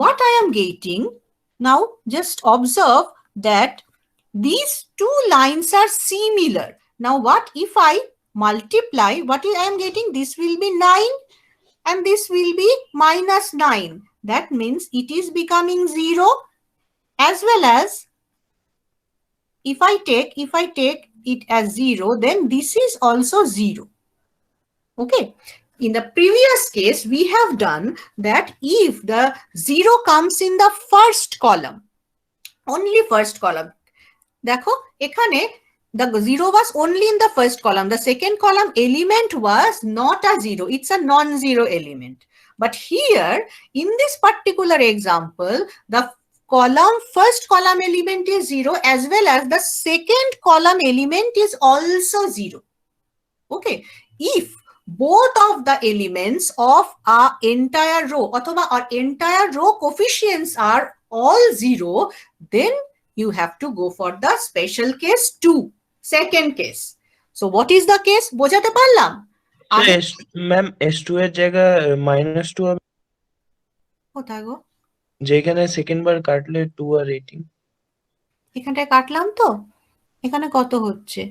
what I am getting, now just observe that these two lines are similar. Now what if I multiply, what I am getting? This will be 9 and this will be minus 9. That means it is becoming 0, as well as if I take it as 0, then this is also 0. Okay. In the previous case, we have done that if the 0 comes in the first column, only first column. দেখো এখানে the 0 was only in the first column. The second column element was not a 0. It's a non-zero element. But here, in this particular example, the first column element is 0 as well as the second column element is also 0. Okay. If both of the elements of our entire row অথবা our entire row coefficients are all 0, then you have to go for the special case 2, second case. So what is the case? বোঝাতে পারলাম? Ma'am s2 এর জায়গায় -2 হবে কোথায় গো? যেখানে second বার কাটলে 2 আর 18। এখানটায় কাটলাম তো, এখানে কত হচ্ছে?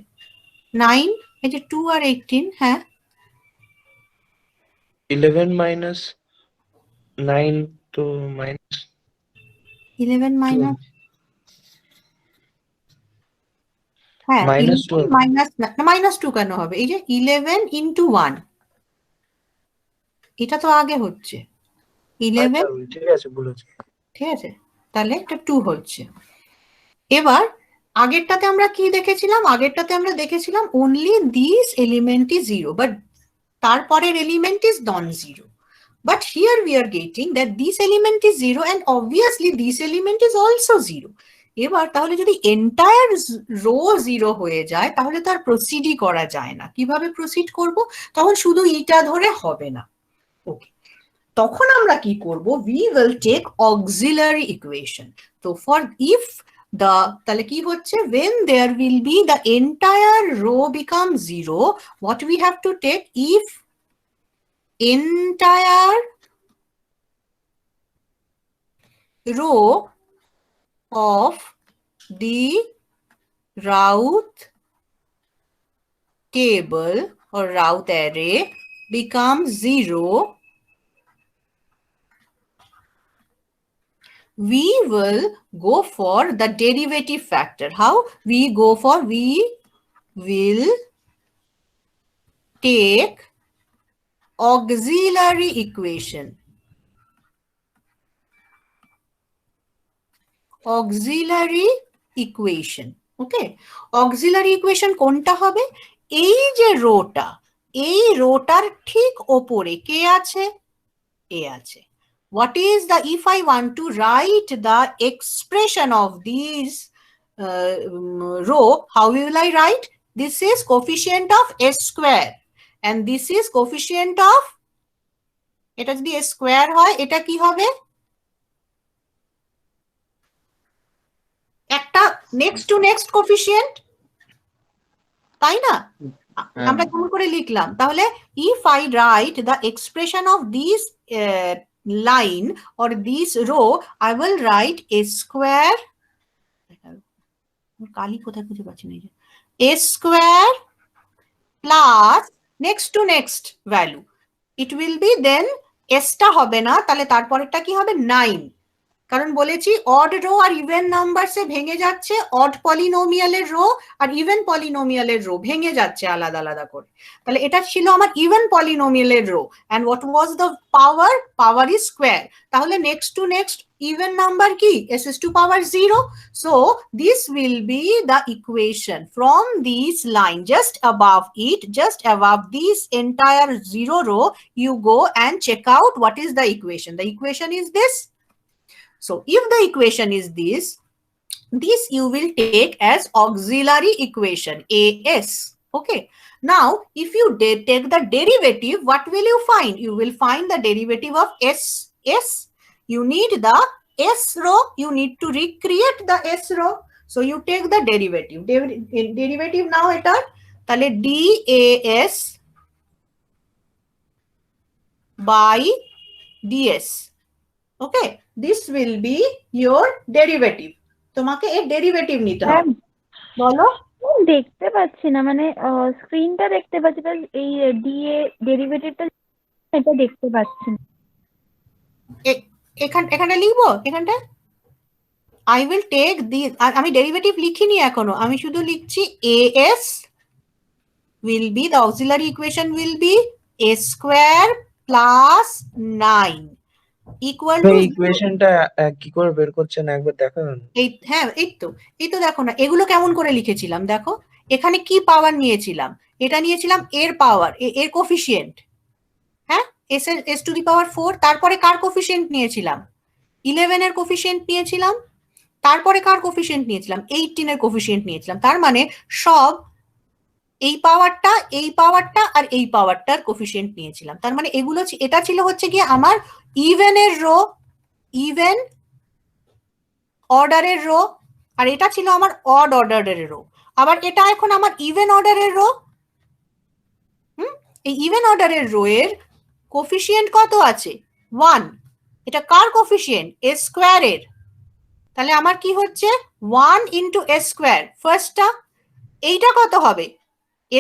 9, এই যে 2 আর 18, হ্যাঁ 11 minus 9 তো minus 11 minus, হ্যাঁ minus 2 মাইনাস 2 কেন হবে? এই যে 11 into 1, এটা তো আগে হচ্ছে 11, ঠিক আছে বলেছি। ঠিক আছে, তাহলে এটা 2 হচ্ছে। এবার আগেরটাতে আমরা কি দেখেছিলাম? আগেরটাতে আমরা দেখেছিলাম only this element is 0, but তারপরের element is non-zero. But here we are getting that this element is 0 and obviously this element is also 0. এবার তাহলে যদি entire row 0 হয়ে যায় তাহলে তার প্রসিডই করা যায় না। কিভাবে প্রসিড করব? তখন শুধু ইটা ধরে হবে না। ওকে, তখন আমরা কি করব, we will take auxiliary equation. So for if the, তাহলে কি হচ্ছে, when there will be the entire row becomes 0, what we have to take, if entire row of the Routh table or Routh array becomes 0, we will go for the derivative factor. How we go for, we will take auxiliary equation. Auxiliary equation. Okay, auxiliary equation কোনটা হবে, এই যে rota, এই রোটার ঠিক ওপরে কে আছে, এ আছে. What is the, if I want to write the expression of these row, how will I write? This is coefficient of s square and this is coefficient of, এটা যদি s square হয় এটা কি হবে, একটা next to next coefficient, তাই না? আমরা কেমন করে লিখলাম তাহলে, if I write the expression of this line or this row, I will write a square, কালি কোথায় খুঁজে পাচ্ছি না, a square plus next to next value, it will be then s টা হবে না, তাহলে তারপরেরটা কি হবে, 9, কারণ বলেছি অড রো আর ইভেন নাম্বারসে ভেঙে যাচ্ছে, অড পলিনোমিয়ালের রো আর ইভেন পলিনোমিয়ালের রো ভেঙে যাচ্ছে আলাদা আলাদা করে, তাহলে এটা ছিল আমার ইভেন পলিনোমিয়ালের row, and what was the power, power is square, তাহলে next to next even number কি, s is to power 0, so this will be the equation from this line, just above it, just above this entire 0 row, you go and check out what is the equation. The equation is this. So if the equation is this, this you will take as auxiliary equation, AS. Okay. Now, if you take the derivative, what will you find? You will find the derivative of S. You need the S row. You need to recreate the S row. So you take the derivative. Derivative now এটা, তাহলে DAS by DS. Okay, this will be your derivative. তোমাকে এর derivative নিতে হবে, বলো। দেখতে পাচ্ছি না, মানে স্ক্রিনটা দেখতে পাচ্ছি, এই ডিএ ডেরিভেটিভটা এটা দেখতে পাচ্ছি না। এখানে লিখবো, এখানটা I will take the, আমি ডেরিভেটিভ লিখিনি এখনো, আমি শুধু লিখছি AS will be, the auxiliary equation will be a square plus 9 equal to, ইকুয়েশনটা কি করে বের করছেন একবার দেখান। এই, হ্যাঁ এই তো দেখো না, এগুলো কেমন করে লিখেছিলাম দেখো, এখানে কি পাওয়ার নিয়েছিলাম, এটা নিয়েছিলাম এর পাওয়ার, এর কোফিশিয়েন্ট, হ্যাঁ, s টু দি পাওয়ার 4, তারপরে কার কোফিশিয়েন্ট নিয়েছিলাম, 11 এর কোফিশিয়েন্ট নিয়েছিলাম, তারপরে কার কোফিশিয়েন্ট নিয়েছিলাম, 18 এর কোফিশিয়েন্ট নিয়েছিলাম, তার মানে সব এই পাওয়ারটা, এই পাওয়ারটা আর এই পাওয়ারটার কোফিশিয়েন্ট নিয়েছিলাম, তার মানে এগুলো, এটা ছিল হচ্ছে কি আমার ইভেনের রো, ইভেন অর্ডারের রো, আর এটা ছিল আমার অড অর্ডারের রো, আবার এটা এখন আমার ইভেন অর্ডারের রো। এই ইভেন অর্ডারের রো এর কোফিশিয়েন্ট কত আছে, 1, এটা কার কোফিশিয়েন্ট, s স্কয়ারের, তাহলে আমার কি হচ্ছে 1 ইনটু s স্কয়ার ফার্স্টটা, এইটা কত হবে,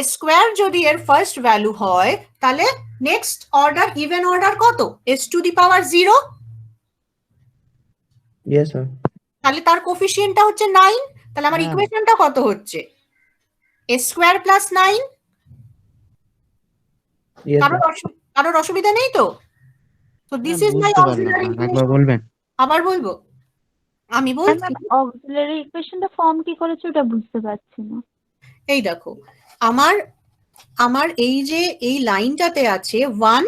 s স্কয়ার যদি এর ফার্স্ট ভ্যালু হয়, তাহলে নেক্সট অর্ডার ইভেন অর্ডার কত, s to the power 0, yes ma'am, তাহলে তার কোফিশিয়েন্টটা হচ্ছে 9, তাহলে আমার ইকুয়েশনটা কত হচ্ছে, s স্কয়ার প্লাস 9, কারোর অসুবিধা নেই তো? So this is my auxiliary একবার বলবেন, আবার বলবো, আমি বলছি, অক্সিলারি ইকুয়েশনটা ফর্ম কি করেছে ওটা বুঝতে পারছি না। এই দেখো আমার এই যে এই লাইনটাতে আছে 1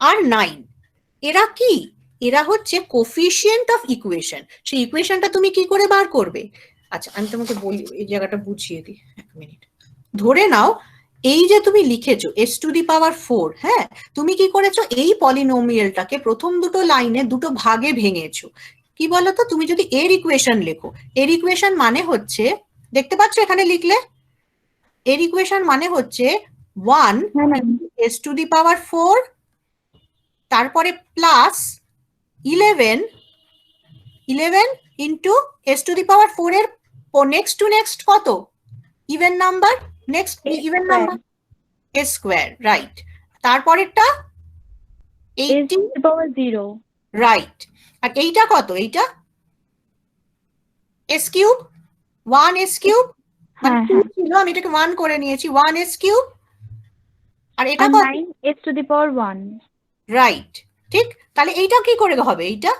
আর 9, এরা কি, এরা হচ্ছে কোফিশিয়েন্ট অফ ইকুয়েশন, সেই ইকুয়েশনটা তুমি কি করে বার করবে। আচ্ছা আমি তোমাকে বলি, এই জায়গাটা বুঝিয়ে দিই, 1 মিনিট। ধরে নাও এই যে তুমি লিখেছো s টু দি পাওয়ার 4, হ্যাঁ, তুমি কি করেছো, এই পলিনোমিয়ালটাকে প্রথম দুটো লাইনে দুটো ভাগে ভেঙেছো। কি বলতো, তুমি যদি এর ইকুয়েশন লেখো, এর ইকুয়েশন মানে হচ্ছে, দেখতে পাচ্ছ এখানে লিখলে, এর ইকুয়েশন মানে হচ্ছে 1 হ্যাঁ ma'am. s to the power 4, তারপরে plus 11 into s to the power 4 এর নেক্সট টু নেক্সট কত, even number, next even number s square, right. তারপরেরটা s to the power 0, right. আর এইটা কত, এইটা s কিউব, 1 s কিউব, মানে হ্যাঁ 2 হ্যাঁ, ছিল, আমি এটাকে 1 করে নিয়েছি, 1 s কিউব। আর এটা আর কত, 9 s to the power 1। Right, ঠিক। তাহলে এইটা কি করে হবে, এইটা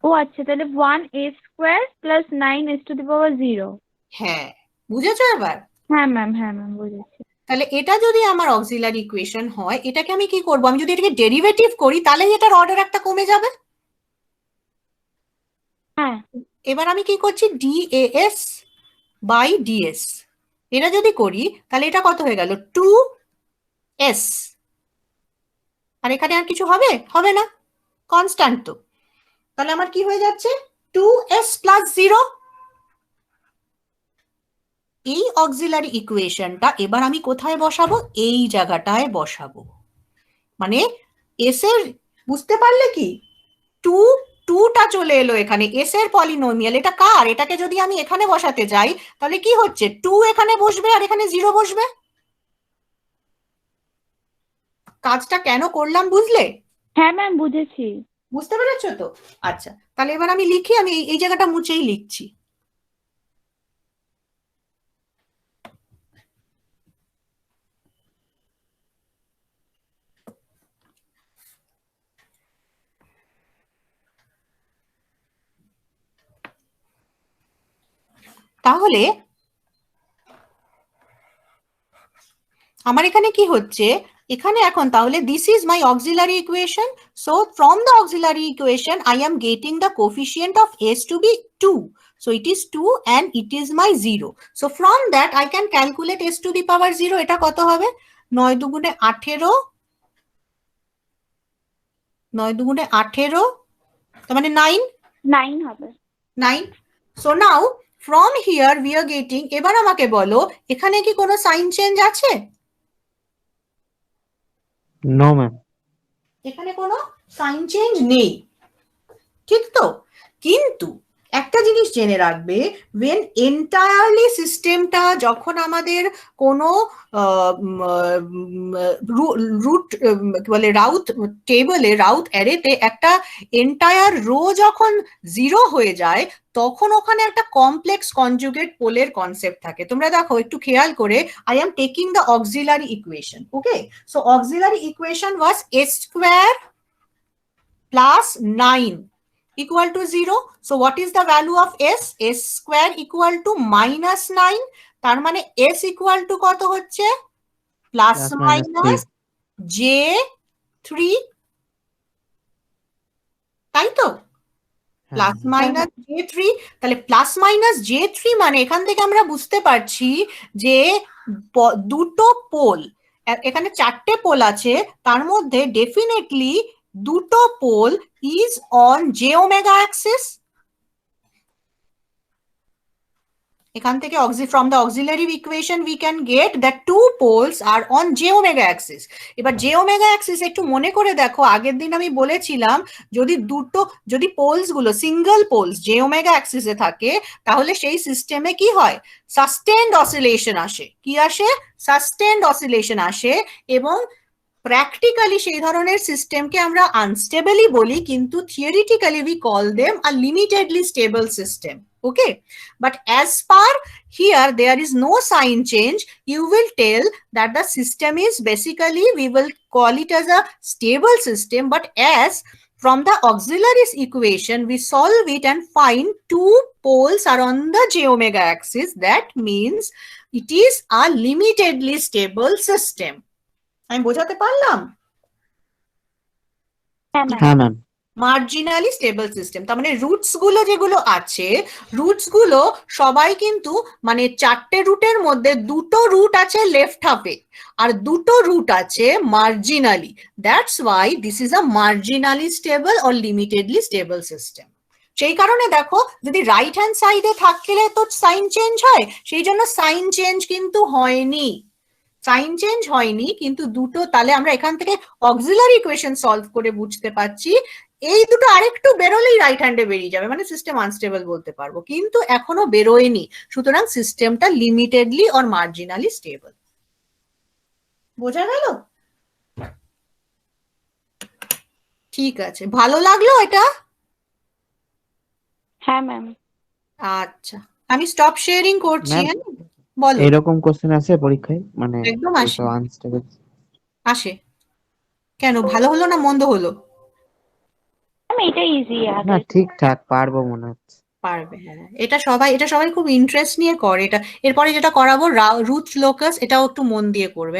ও আচ্ছা, তাহলে 1 a square plus 9 s to the power 0। হ্যাঁ, বুঝেছো এবার? হ্যাঁ ম্যাম বুঝেছি। তাহলে এটা যদি আমার অক্সিলারি ইকুয়েশন হয়, এটাকে আমি কি করব, আমি যদি এটাকে ডেরিভেটিভ করি তাহলেই এটার অর্ডার একটা কমে যাবে। হ্যাঁ এবার আমি কি করছি, DAS বাই DS, এটা যদি করি তাহলে এটা কত হয়ে গেল, 2s। আর এখানে আর কিছু হবে, হবে না, কনস্ট্যান্ট তো। তাহলে আমার কি হয়ে যাচ্ছে, 2s প্লাস 0। এই অক্সিলারি ইকুয়েশনটা এবার আমি কোথায় বসাবো, এই জায়গাটায় বসাবো। মানে s এর, বুঝতে পারলে কি, 2টা চলে এলো এখানে, s এর পলিনোমিয়াল, এটা কার, এটাকে যদি আমি এখানে বসাতে যাই তাহলে কি হচ্ছে, 2 এখানে বসবে আর এখানে 0 বসবে। কাজটা কেন করলাম বুঝলে? হ্যাঁ ম্যাম বুঝেছি। বুঝতে পেরেছো তো? আচ্ছা, তাহলে এবার আমি লিখি, আমি এই জায়গাটা মুছেই লিখছি। তাহলে আমার এখানে কি হচ্ছে, এখানে এখন তাহলে this is my auxiliary equation. So from the auxiliary equation I am getting the coefficient of s to be 2. So it is 2 and it is my 0. So from that I can calculate s to the power 0. এটা কত হবে, 9 দুগুণে 18, 9 দুগুণে 18, তার মানে 9 হবে। 9. So now from here we are getting, এবার আমাকে বলো এখানে কি কোনো সাইন চেঞ্জ আছে? No ma'am. এখানে কোনো সাইন চেঞ্জ নেই, ঠিক তো? কিন্তু একটা জিনিস জেনে রাখবে, when entirely সিস্টেমটা, যখন আমাদের কোনো রুট বলে রাউথ টেবলে, রাউথ অ্যারেতে একটা এন্টায়ার রো যখন 0 হয়ে যায়, তখন ওখানে একটা কমপ্লেক্স কনজুগেট পোলের কনসেপ্ট থাকে। তোমরা দেখো একটু খেয়াল করে, I am taking the auxiliary equation, okay? So auxiliary equation was s square plus 9 equal to 0. So what is the value of s? S square equal to minus 9. তার মানে s equal to কত হচ্ছে, plus minus j3, তাই তো? Plus minus j3। তাহলে plus minus j3 মানে এখান থেকে আমরা বুঝতে পারছি যে দুটো পোল, এখানে 4টে পোল আছে, তার মধ্যে ডেফিনেটলি দুটো pole is on j omega axis. এখান থেকে from the auxiliary equation we can get that two poles are on j omega axis. এবার j omega axis একটু মনে করে দেখো, আগের দিন আমি বলেছিলাম যদি পোলস গুলো single poles j omega axis এ থাকে, তাহলে সেই সিস্টেমে কি হয়, সাস্টেইনড অসিলেশন আসে। কি আসে? সাস্টেইনড অসিলেশন আসে। এবং প্র্যাকটিক্যালি সেই ধরনের সিস্টেমকে আমরা আনস্টেবলই বলি, কিন্তু theoretically we call them a limitedly stable system. Okay, but as per here there is no sign change, you will tell that the system is basically, we will call it as a stable system, but as from the auxiliary equation we solve it and find two poles are on the j omega axis, that means it is a limitedly stable system. আমি বোঝাতে পারলাম? হ্যাঁ ma'am. হ্যাঁ ma'am. Marginally stable system, তার মানে roots গুলো যেগুলো আছে, রুটস গুলো সবাই কিন্তু মানে 4টে রুটের মধ্যে 2টো রুট আছে লেফট হাফে আর 2টো রুট আছে marginally. That's why this is a marginally stable or limitedly stable system. সেই কারণে দেখো, যদি রাইট হ্যান্ড সাইডে থাকলে তো সাইন চেঞ্জ হয়, সেই জন্য সাইন চেঞ্জ কিন্তু হয়নি, সাইন চেঞ্জ হয়নি, কিন্তু দুটো, তাহলে আমরা এখান থেকে অক্সিলারি ইকুয়েশন সলভ করে বুঝতে পারছি এই দুটো আরেকটু বেরোলেই রাইট হ্যান্ডে বেরিয়ে যাবে, মানে সিস্টেম আনস্টেবল বলতে পারবো, কিন্তু এখনো বেরোয়নি, সুতরাং সিস্টেমটা লিমিটেডলি অর মার্জিনালি স্টেবল। বোঝা গেল? ঠিক আছে, ভালো লাগলো এটা? হ্যাঁ ম্যাম। আচ্ছা, আমি স্টপ শেয়ারিং করছি। Ma'am, হ্যাঁ, বলো। এরকম কোশ্চেন আসে পরীক্ষায়, মানে একদম আসে। এইসব আনস্টেবল? আসে কেন, ভালো হলো না মন্দ হলো? ম্যাম এটা ইজি না আগে। ঠিকঠাক পারবো মনে হচ্ছে। পারবে, হ্যাঁ, এটা সবাই খুব ইন্টারেস্ট নিয়ে করে। এটা এরপরে যেটা করাবো রুট লোকাস, এটাও একটু মন দিয়ে করবে।